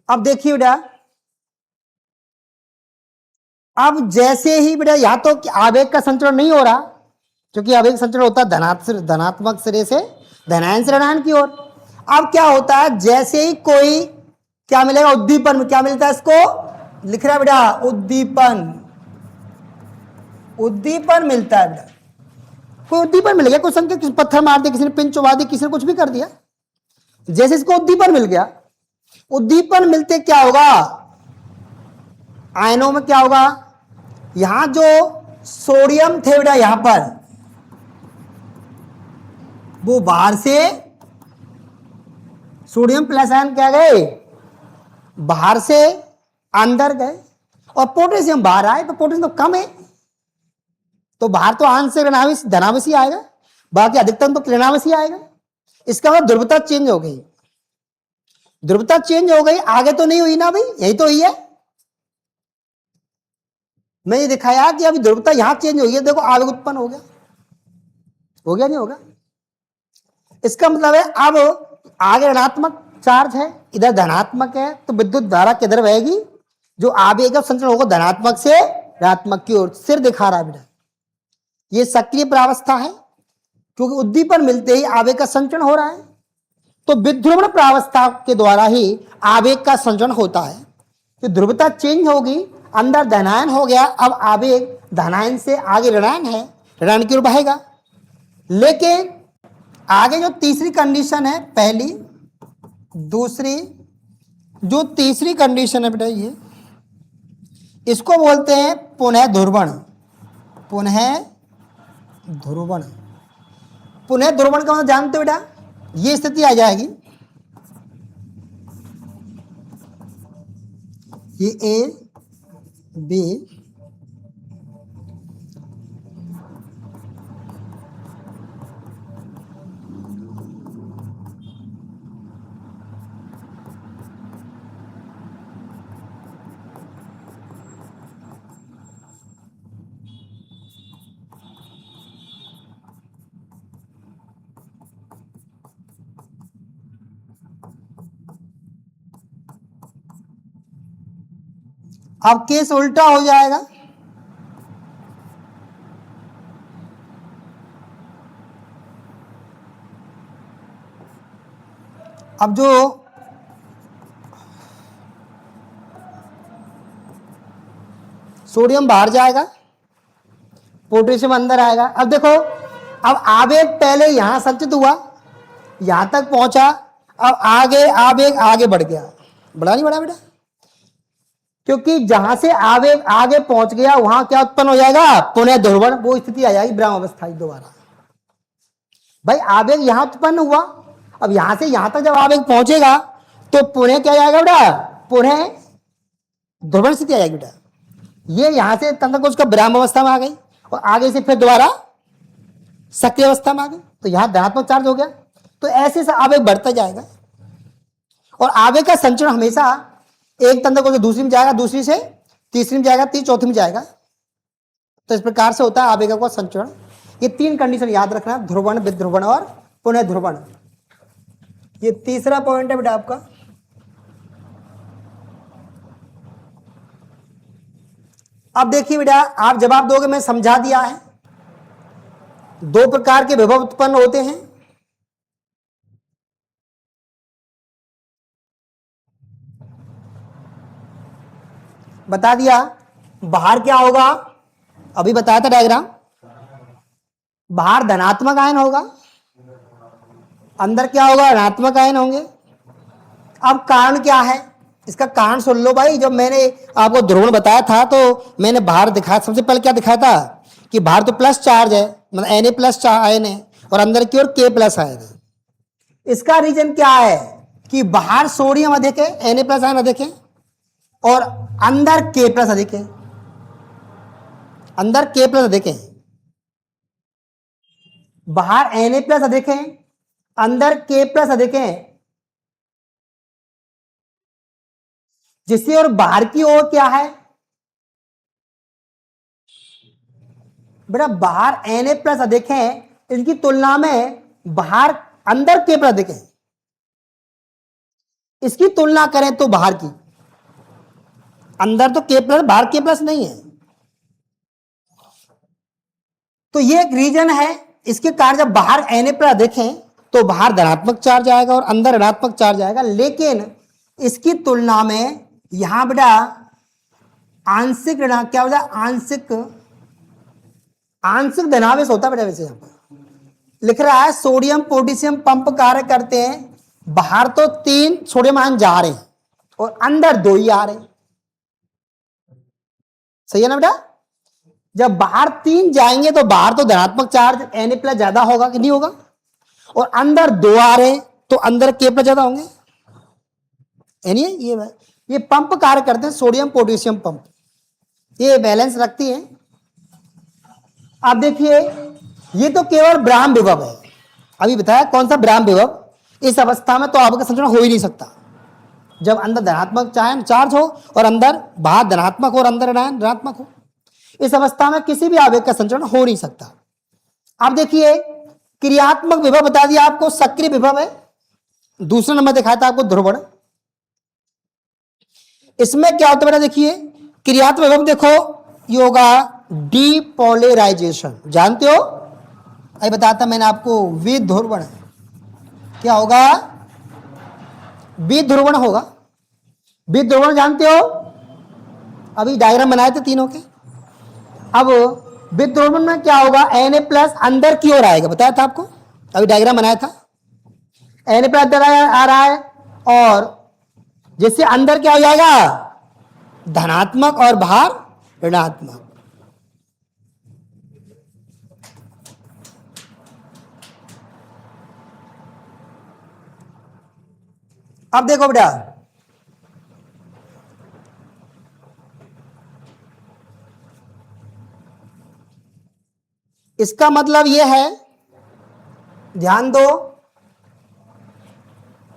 S1: अब देखिए बेटा, अब जैसे ही बेटा या तो आवेग का संचरण नहीं हो रहा, क्योंकि आवेग संचरण होता है धनात्मक सिरे से धनायन से ऋणायन की ओर। अब क्या होता है, जैसे ही कोई क्या मिलेगा, उद्दीपन, क्या मिलता है इसको, लिख रहा है बेटा उद्दीपन, उद्दीपन मिलता है बेटा, कोई उद्दीपन मिल गया, कोई संकेत, किसी पत्थर मार दिया, किसी ने पिन चुबा दी, किसी ने कुछ भी कर दिया, जैसे इसको उद्दीपन मिल गया, उद्दीपन मिलते क्या होगा, आयनों में क्या होगा, यहां जो सोडियम थे बेटा यहां पर, वो बाहर से सोडियम प्लस आयन क्या गए, बाहर से अंदर गए, और पोटेशियम बाहर आए, तो पोटेशियम तो कम है, तो बाहर तो आंशिक धनावेशी आएगा, बाकी अधिकतम तो ऋणावेशी आएगा। इसका मतलब ध्रुवता चेंज हो गई, ध्रुवता चेंज हो गई, आगे तो नहीं हुई ना भाई, यही तो हुई है। मैं ये दिखाया कि अभी ध्रुवता यहां चेंज हुई है, देखो आवेग उत्पन्न हो गया, हो गया नहीं होगा। इसका मतलब है अब आगे ऋणात्मक चार्ज है, इधर धनात्मक है, तो विद्युत धारा किधर बहेगी, जो आवेग का संचरण होगा धनात्मक से ऋणात्मक की ओर, सिर दिखा रहा है बेटा, ये सक्रिय प्रावस्था है, क्योंकि उद्दीपन मिलते ही आवेग का संचरण हो रहा है। तो विध्रुवण प्रावस्था के द्वारा ही आवेग का संचरण होता है। तो ध्रुवता चेंज होगी, अंदर धनायन हो गया, अब आवेग धनायन से आगे ऋणायन है, ऋणायन की ओर बहेगा। लेकिन आगे जो तीसरी कंडीशन है, पहली दूसरी, जो तीसरी कंडीशन है बेटा ये, इसको बोलते हैं पुनः ध्रुवण, पुनः ध्रुवण, पुनः ध्रुवण का मतलब जानते हो बेटा, ये स्थिति आ जाएगी, ये ए बी, अब केस उल्टा हो जाएगा, अब जो सोडियम बाहर जाएगा, पोटेशियम अंदर आएगा। अब देखो, अब आवेग पहले यहां संचित हुआ, यहां तक पहुंचा, अब आगे आवेग आगे बढ़ गया, बढ़ा नहीं बढ़ा बेटा? क्योंकि जहां से आवेग आगे पहुंच गया वहां क्या उत्पन्न हो जाएगा? पुनः ध्रुवण, वो स्थिति आ जाएगी ब्रह्म अवस्था की दोबारा। भाई आवेग यहां उत्पन्न हुआ, अब यहां से यहां तक जब आवेग पहुंचेगा तो पुनः क्या जाएगा बेटा? पुनः ध्रुवण स्थिति आ जाएगी बेटा। ये यहां से तंत्र उसका ब्रह्म अवस्था में आ गई और आगे से फिर दोबारा सक्रिय अवस्था में आ गई, तो यहां धनात्मक चार्ज हो गया। तो ऐसे से आवेग बढ़ता जाएगा और आवेग का संचरण हमेशा एक तंत्र को दूसरी में जाएगा, दूसरी से तीसरी में जाएगा, चौथी में जाएगा। तो इस प्रकार से होता है आवेगों का संचरण। ये 3 कंडीशन याद रखना, ध्रुवण, विध्रुवण और पुनः ध्रुवण। ये तीसरा पॉइंट है बेटा आपका। अब देखिए बेटा, आप जवाब दोगे, मैं समझा दिया है। 2 प्रकार के विभव उत्पन्न होते हैं। बता दिया। बाहर क्या होगा? अभी बताया था डायग्राम। बाहर धनात्मक आयन होगा, अंदर क्या होगा? ऋणात्मक आयन होंगे। अब कारण क्या है? इसका कारण सुन लो भाई। जब मैंने आपको ध्रुवण बताया था तो मैंने बाहर दिखाया, सबसे पहले क्या दिखाया था कि बाहर तो प्लस चार्ज है, मतलब Na+ आयन है, और अंदर की ओर K+ आयन है। इसका रीजन क्या है कि बाहर सोडियम अधिक है, Na+ आयन अधिक है, और अंदर K+ अधिक है, अंदर K+ अधिक है। बाहर Na+ अधिक है, अंदर K+ अधिक है, जिससे और बाहर की ओर क्या है बेटा? बाहर Na+ अधिक है, इनकी तुलना में बाहर अंदर K+ अधिक है। इसकी तुलना करें तो बाहर की, अंदर तो K+, बाहर K+ नहीं है। तो ये एक रीजन है। इसके कारण जब बाहर Na+ अधिक है तो बाहर धनात्मक चार्ज आएगा और अंदर ऋणात्मक चार्ज आएगा। लेकिन इसकी तुलना में यहां बेटा आंशिक ऋण क्या होता है? आंशिक धनावेश होता है बेटा। वैसे यहां पर लिख रहा है सोडियम पोटेशियम पंप कार्य करते हैं। बाहर तो 3 सोडियम आयन जा रहे हैं और अंदर 2 ही आ रहे हैं। सही है ना बेटा? जब बाहर 3 जाएंगे तो बाहर तो धनात्मक चार्ज Na+ ज्यादा होगा कि नहीं होगा, और अंदर 2 आ रहे हैं तो अंदर K+ ज्यादा होंगे। यानी ये पंप कार्य करते हैं, सोडियम पोटेशियम पंप, ये बैलेंस रखती है। अब देखिए, ये तो केवल ब्राह्म विभव है। अभी बताया कौन सा ब्राह्म विभव। इस अवस्था में तो आपका संचरण हो ही नहीं सकता। जब अंदर धनात्मक चार्ज हो और अंदर बाहर धनात्मक हो और अंदर ऋणात्मक हो, इस अवस्था में किसी भी आवेग का संचरण हो नहीं सकता। अब देखिए, क्रियात्मक विभव बता दिया आपको, सक्रिय विभव है। दूसरा नंबर दिखाया था आपको ध्रुवण। इसमें क्या होता है बेटा? देखिए क्रियात्मक विभव देखो, ये होगा डीपोलराइजेशन, जानते हो? अभी बताता मैंने आपको। विध्रुवण क्या होगा? विध्रुवण होगा। विध्रुवण जानते हो? अभी डायग्राम बनाए थे तीनों के। अब विध्रुवण में क्या होगा? Na+ अंदर की ओर आएगा, बताया था आपको, अभी डायग्राम बनाया था। Na+ अंदर आ रहा है और जिससे अंदर क्या हो जाएगा? धनात्मक और बाहर ऋणात्मक। अब देखो बेटा, इसका मतलब यह है, ध्यान दो,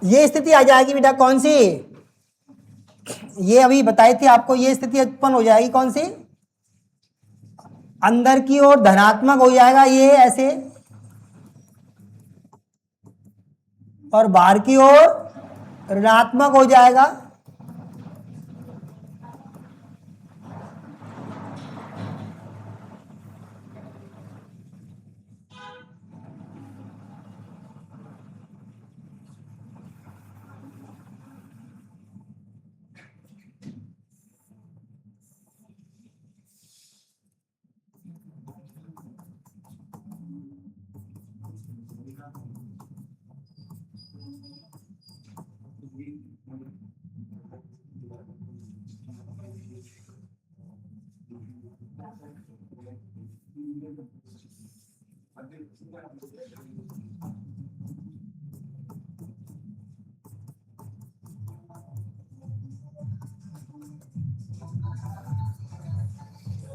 S1: ये स्थिति आ जाएगी बेटा कौन सी? ये अभी बताई थी आपको, ये स्थिति उत्पन्न हो जाएगी कौन सी? अंदर की ओर धनात्मक हो जाएगा ये ऐसे, और बाहर की ओर ऋणात्मक हो जाएगा।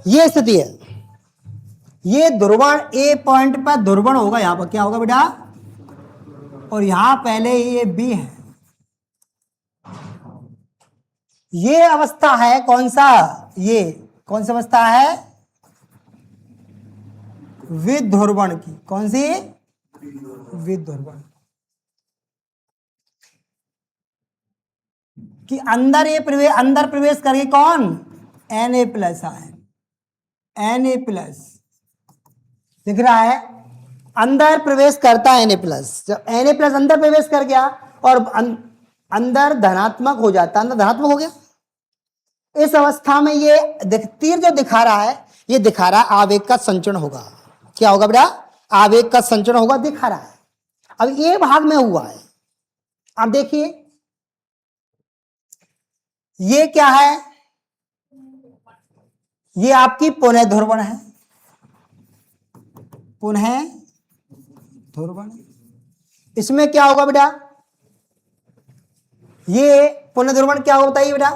S1: ये स्थिति है, ये ध्रुवण ए पॉइंट पर ध्रुवण होगा, यहां पर क्या होगा बेटा, और यहां पहले ये बी है। ये अवस्था है कौन सा, ये कौन सी अवस्था है, विध्रुवण की। कौन सी, विध्रुवण कि अंदर ये अंदर प्रवेश करके कौन, Na+ आए, Na+ दिख रहा है, अंदर प्रवेश करता है Na+। जब Na+ अंदर प्रवेश कर गया और अंदर धनात्मक हो जाता, अंदर धनात्मक हो गया, इस अवस्था में ये तीर जो दिखा रहा है, ये दिखा रहा है आवेग का संचरण होगा। क्या होगा बेटा, आवेग का संचरण होगा, दिखा रहा है। अब ये भाग में हुआ है, अब देखिए ये क्या है, ये आपकी पुनः ध्रुवण है, पुनः ध्रुवण। इसमें क्या होगा बेटा, ये पुनः ध्रुवण क्या होता है बेटा,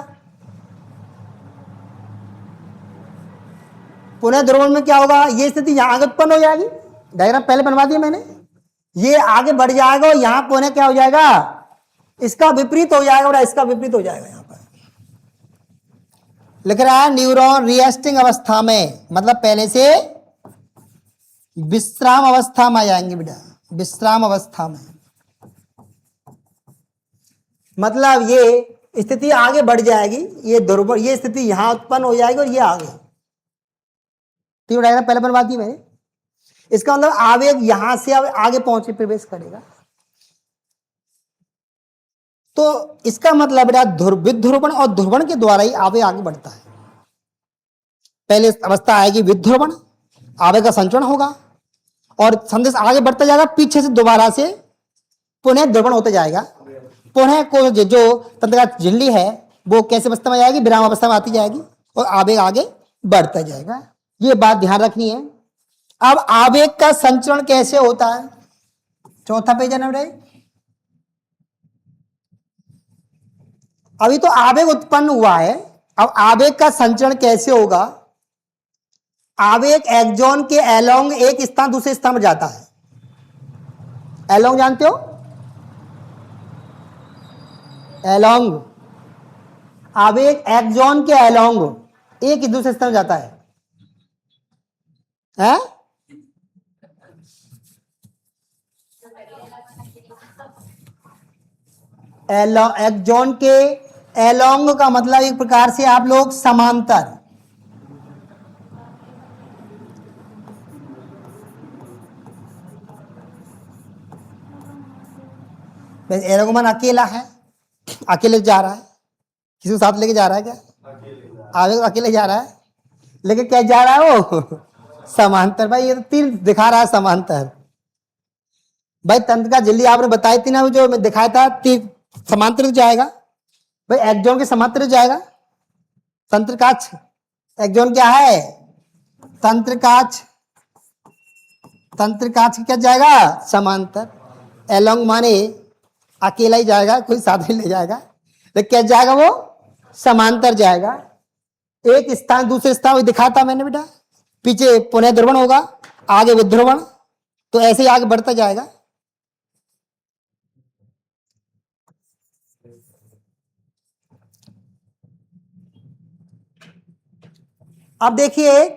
S1: पुनः ध्रुवण में क्या होगा, ये स्थिति यहां आगे उत्पन्न हो जाएगी, डायग्राम पहले बनवा दिया मैंने, ये आगे बढ़ जाएगा और यहां पुनः क्या हो जाएगा, इसका विपरीत हो जाएगा और इसका विपरीत हो जाएगा। यहां पर लिख रहा है न्यूरॉन रिएस्टिंग अवस्था में, मतलब पहले से विश्राम अवस्था में आ जाएंगे बेटा, विश्राम अवस्था में, मतलब ये स्थिति आगे बढ़ जाएगी, ये ध्रुवण, ये स्थिति यहां उत्पन्न हो जाएगी और ये आगे, तीन डायग्राम पहले बनवा दी मैंने। इसका मतलब आवेग यहां से आगे पहुंचे प्रवेश करेगा, तो इसका मतलब बेटा विध्रुवण और ध्रुवण के द्वारा ही आवेग आगे बढ़ता है। पहले अवस्था आएगी विध्रुवण, आवेग का संचरण होगा और संदेश आगे बढ़ता जाएगा, पीछे से दोबारा से पुनः ध्रुवण होता जाएगा। पुनः को जो तंत्रिका झिल्ली है वो कैसे अवस्था में जाएगी, विराम अवस्था में आती जाएगी और आवेग आगे बढ़ता जाएगा। ये बात ध्यान रखनी है। अब आवेग का संचरण कैसे होता है, चौथा पेज है ना बेटा, अभी तो आवेग उत्पन्न हुआ है, अब आवेग का संचरण कैसे होगा। आवेग एक्सॉन के अलोंग एक स्थान दूसरे स्थान पर जाता है, अलोंग जानते हो, अलोंग, आवेग एक्सॉन के अलोंग एक दूसरे स्थान पर जाता है, हैं? एक्सॉन के अलोंग का मतलब एक प्रकार से आप लोग समांतर, एरोगमन अकेला है, अकेले जा रहा है, किसी को साथ लेके जा रहा है क्या, आवेग अकेले जा रहा है, लेकिन क्या जा रहा है वो समांतर। भाई ये तो तीर दिखा रहा है समांतर, भाई तंत्रिका झिल्ली आपने बताई थी ना, जो मैं दिखाया था तीर समांतर जाएगा, भाई एक्सॉन के समांतर जाएगा, तंत्रिकाक्ष, एक्सॉन क्या है, तंत्रिकाक्ष, तंत्रिकाक्ष क्या जाएगा, समांतर, एलोंग माने अकेला ही जाएगा, कोई साथ नहीं ले जाएगा, लेकिन क्या जाएगा वो समांतर जाएगा, एक स्थान दूसरे स्थान दिखाता मैंने बेटा, पीछे पुनः ध्रुवण होगा, आगे विध्रुवण, तो ऐसे ही आगे बढ़ता जाएगा। अब देखिए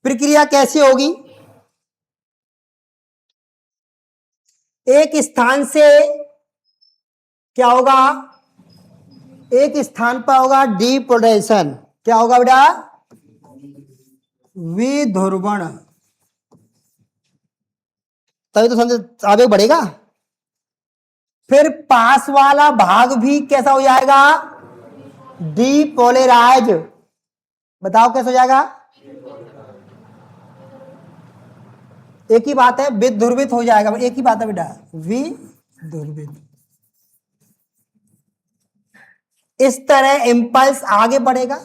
S1: प्रक्रिया कैसी होगी, एक स्थान से क्या होगा, एक स्थान पर होगा डीपोलराइजेशन, क्या होगा बेटा, विध्रुवण, तभी तो संदेश आगे बढ़ेगा। फिर पास वाला भाग भी कैसा हो जाएगा, डीपोलराइज, बताओ कैसे हो जाएगा, एक ही बात है, विध्रुवित हो जाएगा, एक ही बात है बेटा, विध्रुवित। इस तरह इंपल्स आगे बढ़ेगा,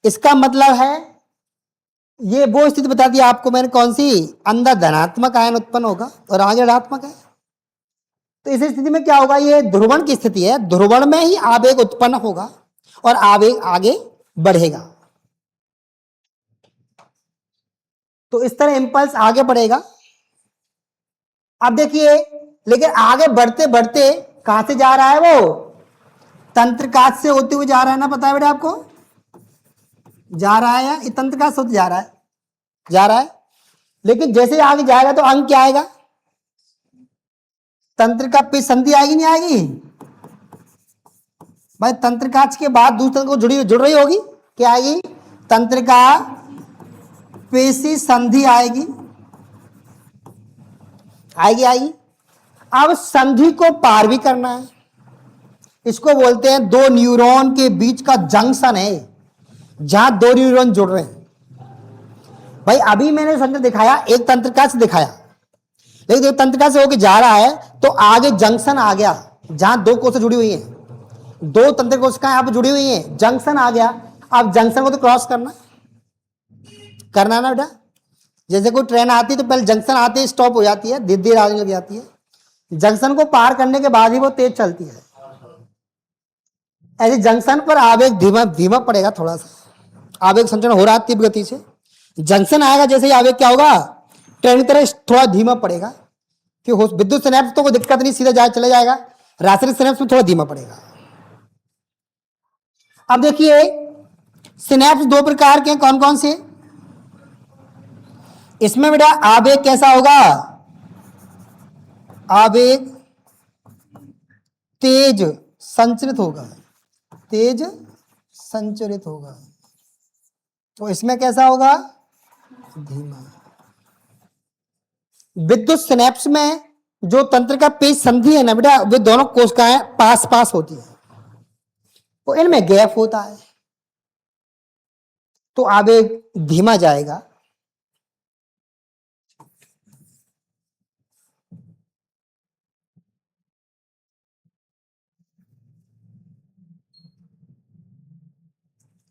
S1: इसका मतलब है ये वो स्थिति बता दी आपको मैंने कौन सी, अंदर धनात्मक आयन उत्पन्न होगा और आगे ऋणात्मक है। तो इस स्थिति में क्या होगा, ये ध्रुवण की स्थिति है, ध्रुवण में ही आवेग उत्पन्न होगा और आवेग आगे बढ़ेगा। तो इस तरह इंपल्स आगे बढ़ेगा। अब देखिए, लेकिन आगे बढ़ते बढ़ते कहां से जा रहा है, वो तंत्रकाज से होते हुए जा रहा है ना, पता है बेटा आपको, जा रहा है या तंत्रकाज से होते जा रहा है। लेकिन जैसे आगे जाएगा तो अंग क्या आएगा, तंत्र का पे संधि आएगी नहीं आएगी भाई, तंत्रकाज के बाद दूसरे को जुड़ रही होगी, क्या आएगी, तंत्र का पेशी संधि आएगी। अब संधि को पार भी करना है, इसको बोलते हैं दो न्यूरॉन के बीच का जंक्शन है, जहां दो न्यूरॉन जुड़ रहे हैं। भाई अभी मैंने संतंत्र दिखाया, एक तंत्रकाज से दिखाया, लेकिन जब तंत्रकाज से होकर जा रहा है तो आगे जंक्शन आ गया, जहां दो कोशिकाएं जुड़ी हुई हैं, दो तंत्र कोशिकाएं यहां पर जुड़ी हुई हैं, जंक्शन आ गया। अब जंक्शन को तो क्रॉस करना ना बेटा। जैसे कोई ट्रेन आती है तो पहले जंक्शन आते ही स्टॉप हो जाती है, धीरे धीरे आने लग जाती है, जंक्शन को पार करने के बाद ही वो तेज चलती है। ऐसे जंक्शन पर आवेग धीमा पड़ेगा, थोड़ा सा आवेग संचरण हो रहा है तीव्र गति से, जंक्शन आएगा जैसे ही आवेग क्या होगा, ट्रेन की तरह थोड़ा धीमा पड़ेगा, कि विद्युत सिनेप्स तो कोई दिक्कत नहीं, सीधा चले जाएगा, रासायनिक सिनेप्स में थोड़ा धीमा पड़ेगा। अब देखिए सिनेप्स दो प्रकार के, कौन कौन से, इसमें बेटा आवेग कैसा होगा, आवेग तेज संचरित होगा, तो इसमें कैसा होगा, धीमा। विद्युत सिनेप्स में जो तंत्र का पेश संधि है ना बेटा, वे दोनों कोशिकाएं पास पास होती है, तो इनमें गैप होता है, तो आवेग धीमा जाएगा।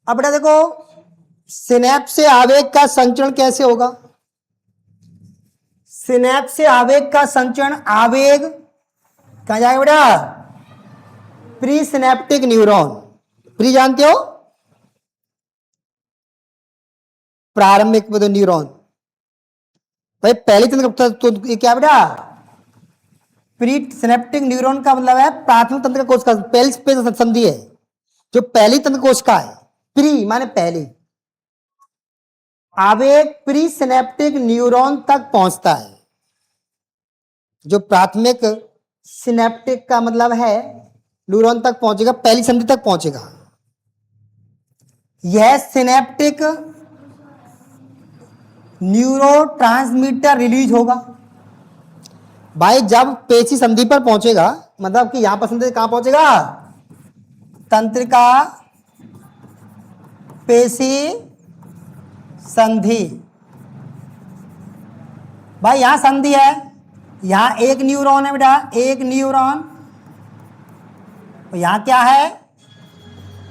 S1: अब बेटा देखो सिनेप्स से आवेग का संचरण कैसे होगा, सिनेप्स से आवेग का संचरण, आवेग कहां जाएगा बेटा, प्री सिनेप्टिक न्यूरॉन, प्री जानते हो, प्रारंभिक न्यूरॉन, भाई पहली तंत्र तो क्या बेटा, प्री सिनेप्टिक न्यूरॉन का मतलब है प्राथमिक तंत्र कोशिका, पहली संधि है, जो पहली तंत्र कोशिका है, प्री माने पहली, आवेग प्री सिनेप्टिक न्यूरॉन तक पहुंचता है, जो प्राथमिक सिनेप्टिक का मतलब है न्यूरॉन तक पहुंचेगा, पहली संधि तक पहुंचेगा। यह सिनेप्टिक न्यूरोट्रांसमीटर रिलीज होगा। भाई जब पेशी संधि पर पहुंचेगा, मतलब कि यहां पर संधि कहां पहुंचेगा, तंत्रिका पेशी संधि, भाई यहां संधि है, यहां एक न्यूरॉन है बेटा, एक न्यूरॉन, यहां क्या है,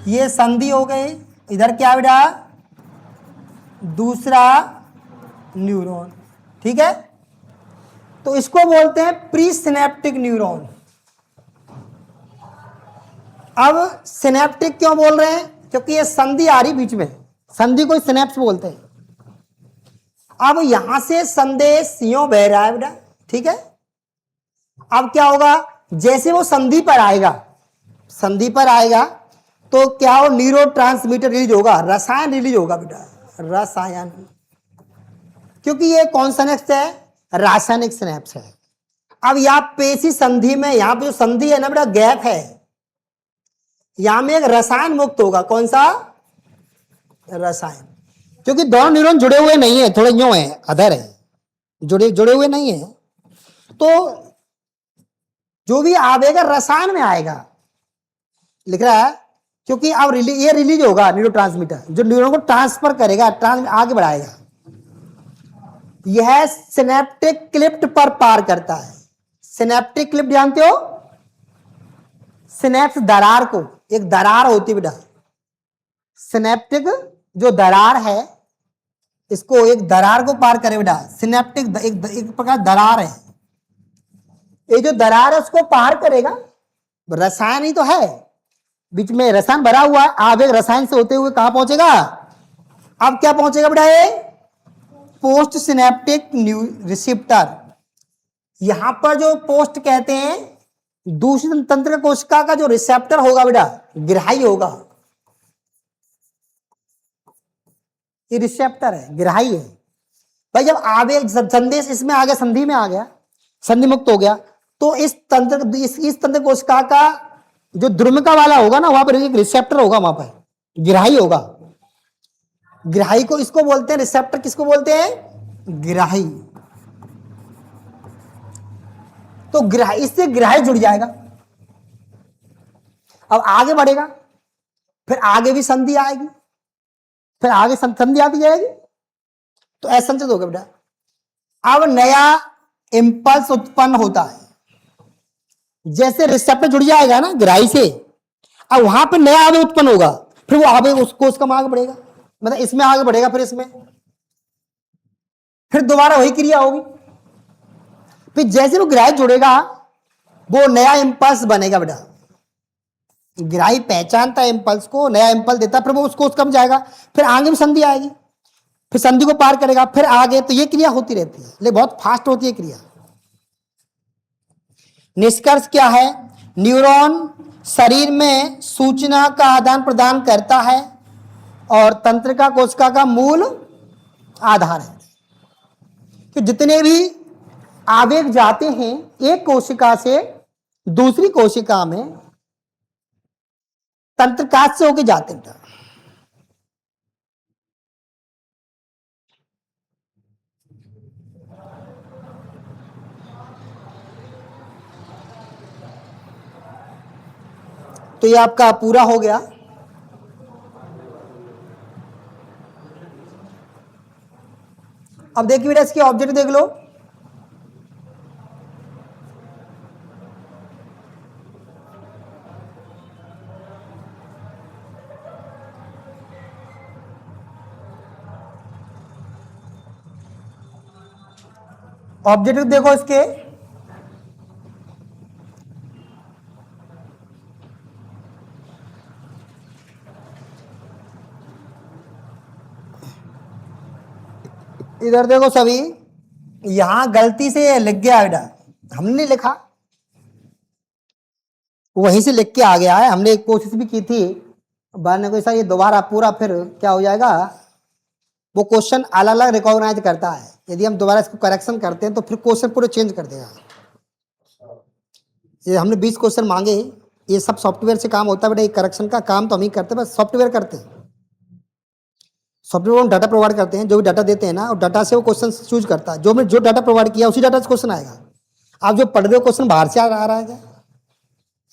S1: ये संधि हो गई, इधर क्या बेटा, दूसरा न्यूरॉन, ठीक है। तो इसको बोलते हैं प्री सिनेप्टिक न्यूरॉन। अब सिनेप्टिक क्यों बोल रहे हैं, क्योंकि ये संधि आ रही बीच में, संधि को सिनेप्स बोलते हैं। अब यहां से संदेश यूं बह रहा है बेटा, ठीक है। अब क्या होगा, जैसे वो संधि पर आएगा तो क्या हो, न्यूरोट्रांसमीटर रिलीज होगा, रसायन रिलीज होगा बेटा, रसायन, क्योंकि ये कौन सा सिनेप्स है, रासायनिक सिनेप्स है। अब यहां पेशी संधि में, यहां पे जो संधि है ना बेटा, गैप है, यहां में एक रसायन मुक्त होगा, कौन सा, रसायन, क्योंकि दोनों न्यूरॉन जुड़े हुए नहीं है, थोड़े यूं है, अधर है, जुड़े हुए नहीं है, तो जो भी आवेगा रसायन में आएगा, लिख रहा है, क्योंकि अब ये रिलीज होगा न्यूरोट्रांसमीटर, जो न्यूरॉन को ट्रांसफर करेगा, आगे बढ़ाएगा, यह सिनेप्टिक क्लिफ्ट पर पार करता है। सिनेप्टिक क्लिफ्ट जानते हो, सिनेप्स दरार को, एक दरार होती है बेटा, सिनेप्टिक जो दरार है, इसको एक दरार को पार करे बेटा, सिनेप्टिक एक प्रकार दरार है। ये जो दरार है उसको पार करेगा, रसायन ही तो है, बीच में रसायन भरा हुआ है, आवेग रसायन से होते हुए कहां पहुंचेगा? अब क्या पहुंचेगा बेटा? ये पोस्ट सिनेप्टिक रिसेप्टर। यहां पर जो पोस्ट कहते हैं, दूसरी तंत्र कोशिका का जो रिसेप्टर होगा बेटा, ग्राही होगा। ये रिसेप्टर है, ग्राही है भाई। जब आवेग संदेश इसमें आ गया, संधि में आ गया, संधि मुक्त हो गया, तो इस तंत्र कोशिका का जो द्रुमिका वाला होगा ना, वहां पर एक रिसेप्टर होगा, वहां पर ग्राही होगा। ग्राही को इसको बोलते हैं, रिसेप्टर किसको बोलते हैं? ग्राही। तो ग्राही, इससे ग्राही जुड़ जाएगा, अब आगे बढ़ेगा, फिर आगे भी संधि आएगी, फिर आगे संधि आती जाएगी, तो ऐसा संचित होगा बेटा। अब नया इंपल्स उत्पन्न होता है, जैसे रिसेप्टर जुड़ जाएगा ना ग्राही से, अब वहां पे नया आवेग उत्पन्न होगा, फिर वो आवेग उसको उसका आगे बढ़ेगा, मतलब इसमें आगे बढ़ेगा, फिर इसमें, फिर दोबारा वही क्रिया होगी। फिर जैसे वो ग्राही जुड़ेगा, वो नया इंपल्स बनेगा बेटा। ग्राही पहचानता है इंपल्स को, नया इंपल्स देता, फिर वो उसको उसका जाएगा, फिर आगे में संधि आएगी, फिर संधि को पार करेगा, फिर आगे, तो ये क्रिया होती रहती है, लेकिन बहुत फास्ट होती है क्रिया। निष्कर्ष क्या है? न्यूरॉन शरीर में सूचना का आदान प्रदान करता है और तंत्रिका कोशिका का मूल आधार है। कि जितने भी आवेग जाते हैं एक कोशिका से दूसरी कोशिका में, तंत्रिका से होके जाते हैं। तो ये आपका पूरा हो गया। अब देखिए बेटा, इसके ऑब्जेक्ट देख लो। ऑब्जेक्टिव देखो इसके, इधर देखो सभी, यहां गलती से लिख गया बेटा, हमने नहीं लिखा, वहीं से लिख के आ गया है। हमने एक कोशिश भी की थी, बाद में कोई सर ये दोबारा पूरा फिर क्या हो जाएगा, वो क्वेश्चन अलग अलग रिकॉग्नाइज करता है, यदि हम दोबारा इसको करेक्शन करते हैं तो फिर क्वेश्चन पूरे चेंज कर देगा। ये हमने 20 क्वेश्चन मांगे, ये सब सॉफ्टवेयर से काम होता है बेटा, ये करेक्शन का काम तो हम ही करते हैं, बस सॉफ्टवेयर करते हैं। सॉफ्टवेयर हम डाटा प्रोवाइड करते हैं, जो भी डाटा देते हैं ना, और डाटा से वो क्वेश्चन चूज करता है, जो डाटा प्रोवाइड किया उसी डाटा से क्वेश्चन आएगा। आप जो पढ़ रहे हो क्वेश्चन बाहर से आ रहा है क्या?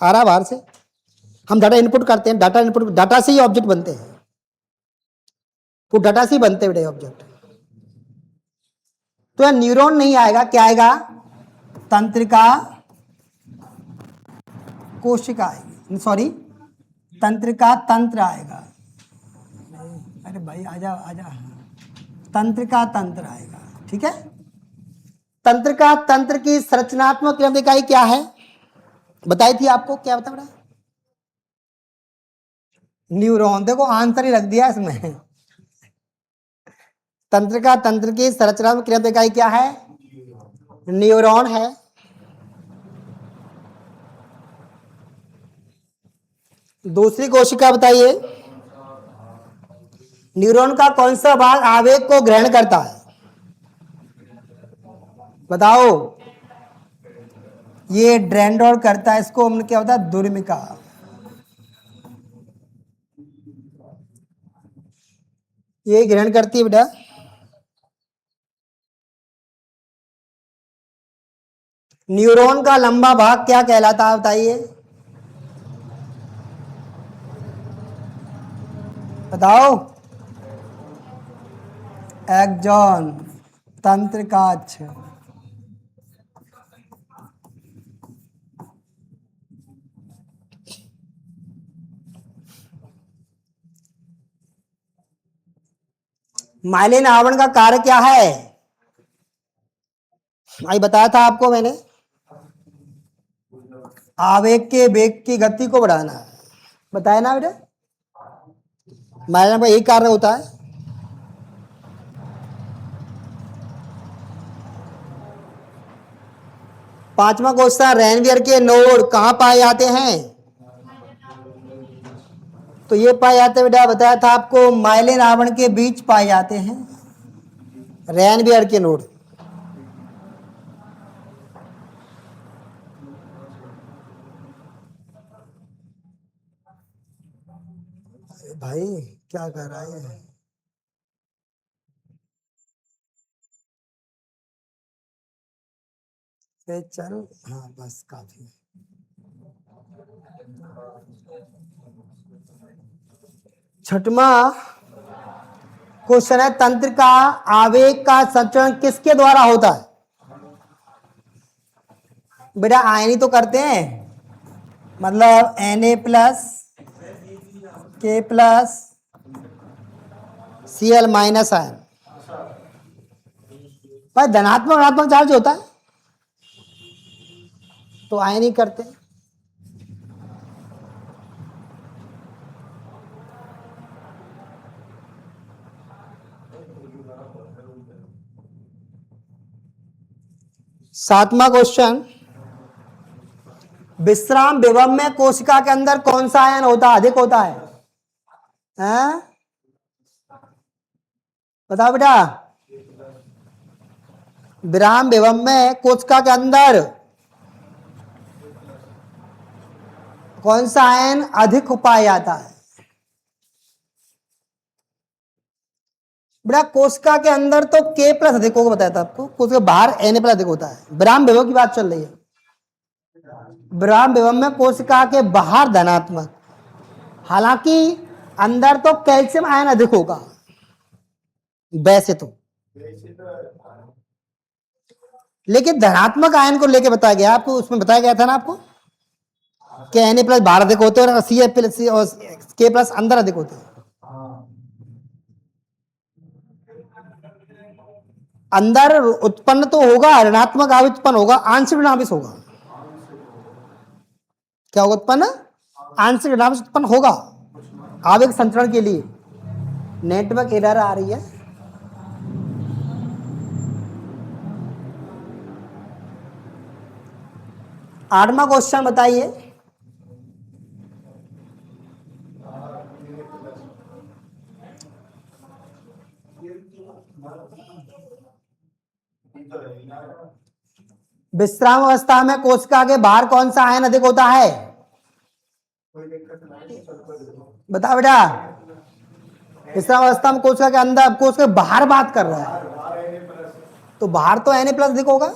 S1: आ रहा है बाहर से, हम डाटा इनपुट करते हैं, डाटा इनपुट, डाटा से ही ऑब्जेक्ट बनते हैं, वो डाटा से ही बनते हैं बेटा ऑब्जेक्ट। तो यह न्यूरॉन नहीं आएगा, क्या आएगा? तंत्रिका कोशिका आएगी, सॉरी तंत्रिका तंत्र आएगा। अरे भाई आजा आजा, तंत्रिका तंत्र आएगा, ठीक है। तंत्रिका तंत्र की संरचनात्मक इकाई क्या है बताई थी आपको, क्या बता बेटा? न्यूरॉन, देखो आंसर ही रख दिया इसमें। तंत्रिका तंत्र की संरचनात्मक इकाई क्या है? न्यूरॉन है। दूसरी कोशिका बताइए, न्यूरॉन का कौन सा भाग आवेग को ग्रहण करता है? बताओ। ये ड्रेंडोर करता है, इसको हमने क्या होता है? दुर्मिका। ये ग्रहण करती है बेटा। न्यूरॉन का लंबा भाग क्या कहलाता है बताइए, बताओ। एक्सॉन, तंत्रिकाक्ष। माइलिन आवरण का कार्य क्या है? आई बताया था आपको मैंने, आवेग के वेग की गति को बढ़ाना है, बताया ना बेटा। माइलिन का यही कार्य होता है। पांचवा क्वेश्चन, रेनवियर के नोड कहां पाए जाते हैं? तो ये पाए जाते हैं बेटा, बताया था आपको, माइलिन आवरण के बीच पाए जाते हैं रेनवियर के नोड। भाई क्या कर रहा है? चल हाँ बस काफी है। छठवा क्वेश्चन है, तंत्र का आवेग का संचरण किसके द्वारा होता है? बेटा आयनी तो करते हैं, मतलब Na plus K plus Cl minus ion. भाई धनात्मक ऋणात्मक चार्ज होता है तो आयनी करते हैं। सातवां क्वेश्चन, विश्राम विभव में कोशिका के अंदर कौन सा आयन होता अधिक होता है? हैं? बताओ बेटा, विराम विभव में कोशिका के अंदर कौन सा आयन अधिक पाया जाता है? बेटा कोशिका के अंदर तो K प्लस अधिक होगा, बताया था आपको, कोशिका बाहर Na प्लस अधिक होता है। विराम विभव की बात चल रही है। विराम विभव में कोशिका के बाहर धनात्मक, हालांकि अंदर तो कैल्शियम आयन अधिक होगा वैसे तो, लेकिन धनात्मक आयन को लेके बताया गया आपको, उसमें बताया गया था ना आपको कि Na प्लस बाहर अधिक होते हैं और Ca प्लस और K प्लस अंदर अधिक होते हैं। अंदर उत्पन्न तो होगा, ऋणात्मक आवेश उत्पन्न होगा, आंशिक ऋणावेश होगा। क्या होगा उत्पन्न? आंशिक ऋणावेश उत्पन्न होगा आवेग संचरण के लिए। नेटवर्क एरर आ रही है। आठवां क्वेश्चन बताइए, विश्राम अवस्था में कोशिका के बाहर कौन सा आयन अधिक होता है? बता बेटा, विश्राम अवस्था में कोशिका के अंदर, कोशिका के बाहर बात कर रहा है तो बाहर तो Na प्लस अधिक होगा।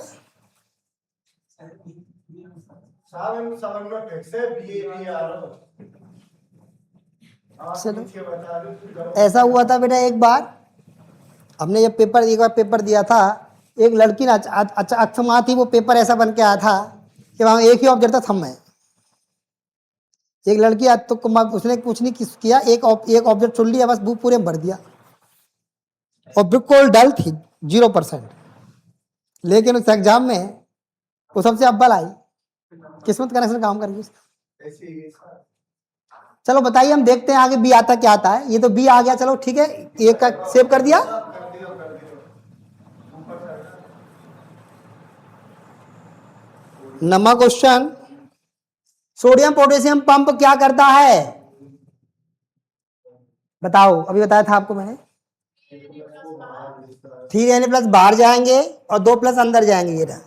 S1: ऐसा हुआ था बेटा एक बार, हमने जब पेपर एक बार पेपर दिया था, एक लड़की ना अच्छा अक्षमा थी, वो पेपर ऐसा बन के आया था कि वहां एक ही ऑब्जेक्ट था थंब में। एक लड़की तो उसने कुछ नहीं किया, एक ऑब्जेक्ट चुन लिया, बस बुक पूरे में भर दिया और बिल्कुल डल थी 0%, लेकिन उस एग्जाम में वो सबसे अव्वल आई। किस्मत कनेक्शन काम कर गई। चलो बताइए, हम देखते हैं आगे बी आता क्या आता है। ये तो बी आ गया, चलो ठीक है, एक का सेव कर दिया। Number question, sodium potassium pump क्या करता है? बताओ, अभी बताया था आपको मैंने। 3 Na प्लस बाहर जाएंगे और 2 प्लस अंदर जाएंगे। ये रहा।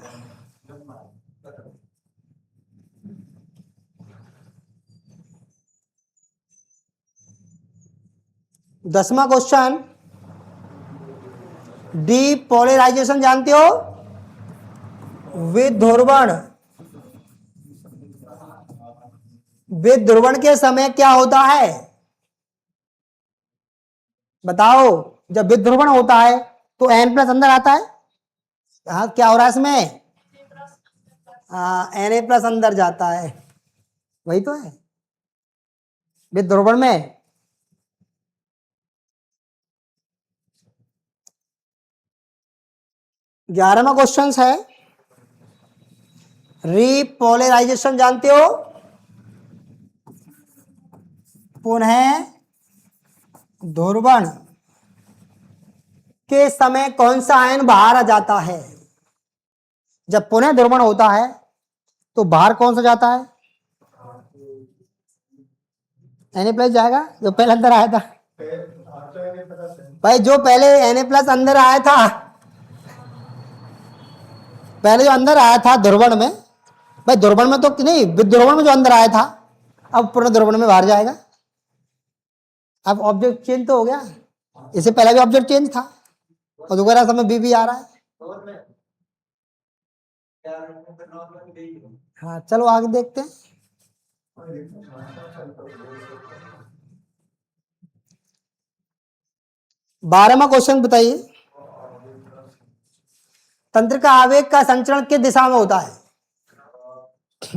S1: दसवां क्वेश्चन, डीपोलराइजेशन जानते हो? विध्रुवण, विध्रुवण के समय क्या होता है? बताओ, जब विध्रुवण होता है तो N प्लस अंदर आता है। हाँ, क्या हो रहा है इसमें? Na प्लस अंदर जाता है, वही तो है विध्रुवण में। 11वां क्वेश्चन है रिपोलराइजेशन, जानते हो? पुनः ध्रुवण के समय कौन सा आयन बाहर आ जाता है? जब पुनः ध्रुवण होता है तो बाहर कौन सा जाता है? Na+ जाएगा, जो पहले अंदर आया था। भाई जो पहले Na+ अंदर आया था, पहले जो अंदर आया था ध्रुवण में, भाई ध्रुवण में तो नहीं, ध्रुवण में जो अंदर आया था अब पुनः ध्रुवण में बाहर जाएगा। अब ऑब्जेक्ट चेंज तो हो गया, इससे पहले भी ऑब्जेक्ट चेंज था और दोबारा समय बी आ रहा है। हाँ चलो आगे देखते हैं। 12वां क्वेश्चन बताइए, तंत्र का आवेग का संचरण किस दिशा में होता है?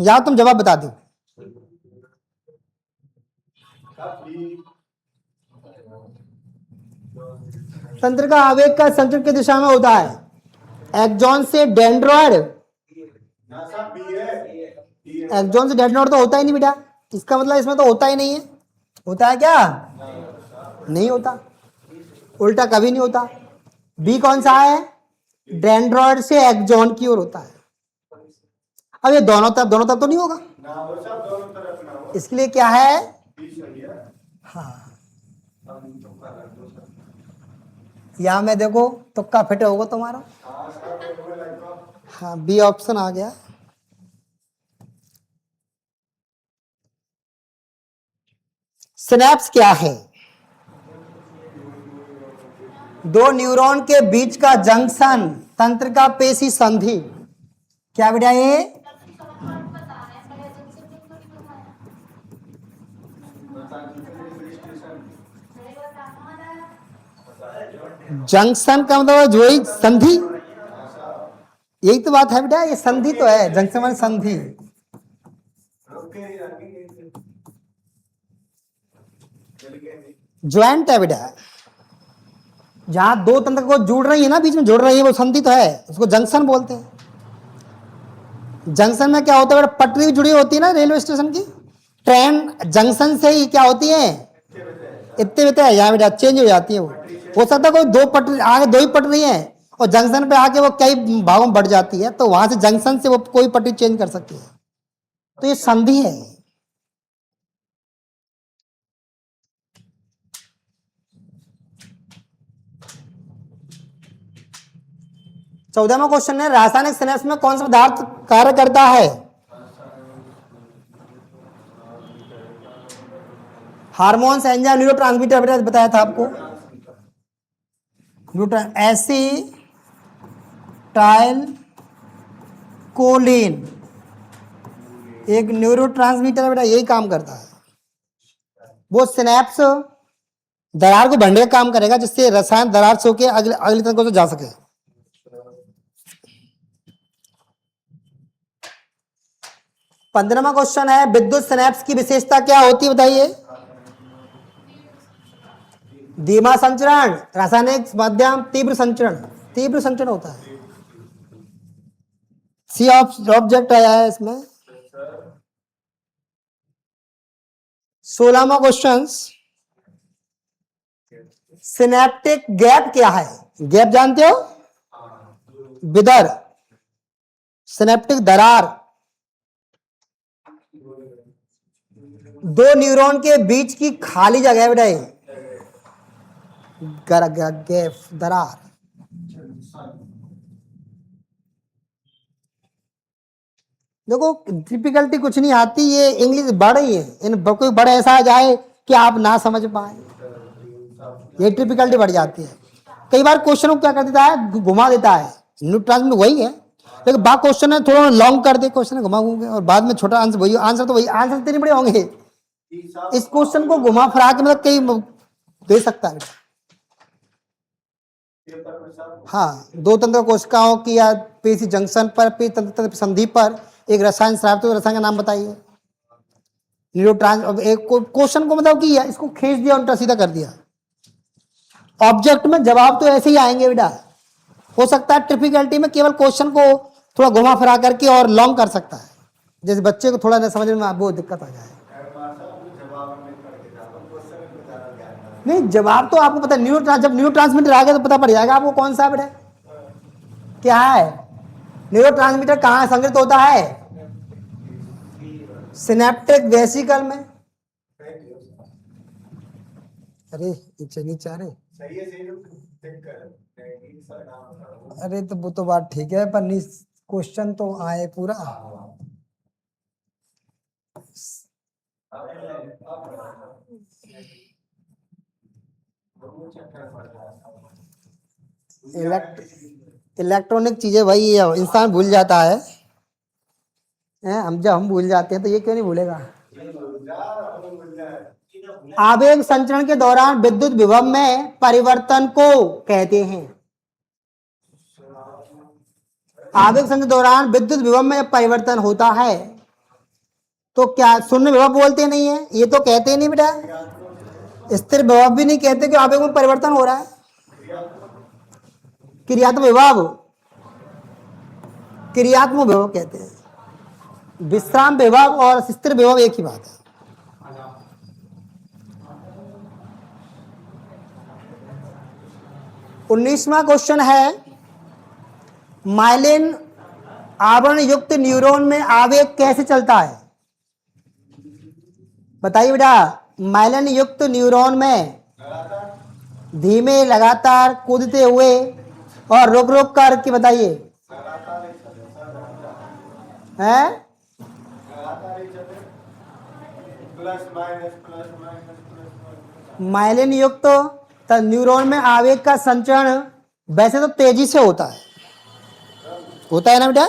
S1: या तुम जवाब बता दो। तंत्र का आवेग का संचरण किस दिशा में होता है? एक्सॉन से डेंड्रॉइड, एक्सॉन से डेंड्रॉइड तो होता ही नहीं बेटा, इसका मतलब इसमें तो होता ही नहीं है। होता है क्या? नहीं होता, उल्टा कभी नहीं होता। बी कौन सा है? डेंड्रॉइड से एक्सॉन की ओर होता है। अब ये दोनों तरफ तो नहीं होगा, इसके लिए क्या है? हाँ, यहां में देखो तुक्का फिट होगा तुम्हारा। हाँ बी ऑप्शन आ गया। सिनेप्स क्या है? दो न्यूरॉन के बीच का जंक्शन, तंत्र का पेशी संधि। क्या बेटा ये? जंक्शन का मतलब जो ही संधि, यही तो बात है बेटा, ये संधि तो है, जंक्शन में संधि। ज्वाइंट है बेटा, जहां दो तंत्र को जोड़ रही है ना, बीच में जोड़ रही है, वो संधि तो है, उसको जंक्शन बोलते हैं। जंक्शन में क्या होता है बेटा? पटरी जुड़ी होती है ना रेलवे स्टेशन की, ट्रेन जंक्शन से ही क्या होती है? इतने बेटा यहाँ बेटा चेंज हो जाती है। वो हो सकता है कोई दो पटरी आगे, दो ही पटरी है और जंक्शन पे आके वो कई भागों में बढ़ जाती है, तो वहां से जंक्शन से वो कोई पटरी चेंज कर सकती है, तो ये संधि है। चौदहवां क्वेश्चन है, रासायनिक सिनेप्स में कौन सा पदार्थ कार्य करता है? हार्मोन्स, एंजाइम, न्यूरोट्रांसमीटर बेटा बताया था आपको। एसिटाइल कोलिन एक न्यूरोट्रांसमीटर बेटा, यही काम करता है। वो सिनेप्स दरार को भरने का काम करेगा, जिससे रसायन दरार से होकर अगले तंत्र को जा सके। पंद्रहवां क्वेश्चन है, विद्युत सिनेप्स की विशेषता क्या होती है बताइए? धीमा संचरण, रासायनिक मध्यम, तीव्र संचरण। तीव्र संचरण होता है। सी ऑब्जेक्ट आया है इसमें। 16वां क्वेश्चन, सिनेप्टिक गैप क्या है? गैप जानते हो? विदर, सिनेप्टिक दरार, दो न्यूरॉन के बीच की खाली जगह बेटा, गैप, दरार। देखो डिफिकल्टी कुछ नहीं आती, ये इंग्लिश बढ़ ही है, इन कोई बड़ा ऐसा आ जाए कि आप ना समझ पाए, ये डिफिकल्टी बढ़ जाती है। कई बार क्वेश्चन को क्या कर देता है? घुमा देता है। न्यूट्रॉन में वही है, लेकिन बाद क्वेश्चन है थोड़ा लॉन्ग कर दे, क्वेश्चन घुमा घूमे और बाद में छोटा आंसर वही, आंसर तो वही, आंसर इतने बड़े होंगे। इस क्वेश्चन को घुमा फिरा के मतलब कई दे सकता है। हाँ, दो तंत्र कोशिकाओं की या पेशी जंक्शन पर, पेशी तंत्र संधि पर एक रसायन स्राव, तो रसायन का नाम बताइए। न्यूरोट्रांस, एक क्वेश्चन को मतलब कि इसको खींच दिया, उल्टा सीधा कर दिया। ऑब्जेक्ट में जवाब तो ऐसे ही आएंगे बेटा, हो सकता है डिफिकल्टी में केवल क्वेश्चन को थोड़ा घुमा फिरा करके और लॉन्ग कर सकता है, जैसे बच्चे को थोड़ा न समझ में वो दिक्कत आ जाए। नहीं, जवाब तो आपको पता, जब न्यूरो ट्रांसमीटर आ गया तो पता पड़ जाएगा आपको कौन सा बेटा क्या है। न्यूरो ट्रांसमीटर कहाँ संग्रहित होता है? सिनेप्टिक वेसिकल में। अरे नीचे आ रहे, अरे तो वो तो बात ठीक है, पर क्वेश्चन तो आए पूरा। इलेक्ट्रॉनिक चीजें भाई ये इंसान भूल जाता है, हम भूल जाते हैं तो ये क्यों नहीं भूलेगा। आवेग संचरण के दौरान विद्युत विभव में परिवर्तन को कहते हैं। आवेग संचरण के दौरान विद्युत विभव में परिवर्तन होता है तो क्या शून्य विभव बोलते नहीं है, ये तो कहते ही नहीं बेटा। स्थिर विभव भी नहीं कहते कि आवेग में परिवर्तन हो रहा है। क्रियात्मक विभव, क्रियात्मक विभव कहते हैं। विश्राम विभव और स्थिर विभव एक ही बात है। 19वां क्वेश्चन है, माइलिन आवरण युक्त न्यूरॉन में आवेग कैसे चलता है? बताइए बेटा, माइलिन युक्त न्यूरॉन में धीमे, लगातार, कूदते हुए और रुक रुक कर के बताइए हैं? माइलिन युक्त न्यूरॉन में आवेग का संचरण वैसे तो तेजी से होता है ना बेटा,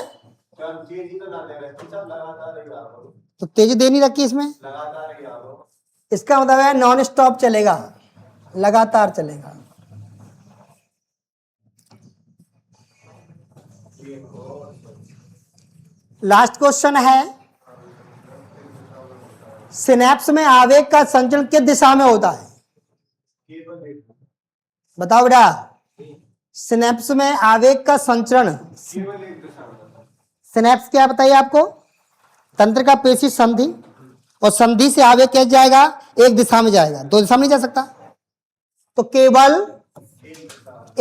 S1: तो तेजी दे नहीं रखी इसमें, इसका मतलब है नॉन स्टॉप चलेगा, लगातार चलेगा। लास्ट क्वेश्चन है, सिनेप्स में आवेग का संचरण किस दिशा में होता है? बताओ बेटा, सिनेप्स में आवेग का संचरण, सिनेप्स क्या बताइए आपको? तंत्र का पेशी संधि, और संधि से आवेग कैसे जाएगा? एक दिशा में जाएगा, दो दिशा में नहीं जा सकता, तो केवल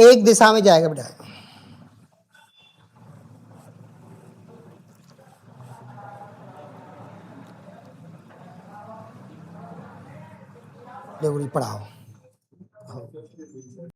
S1: एक दिशा में जाएगा बेटा। पढ़ाओ।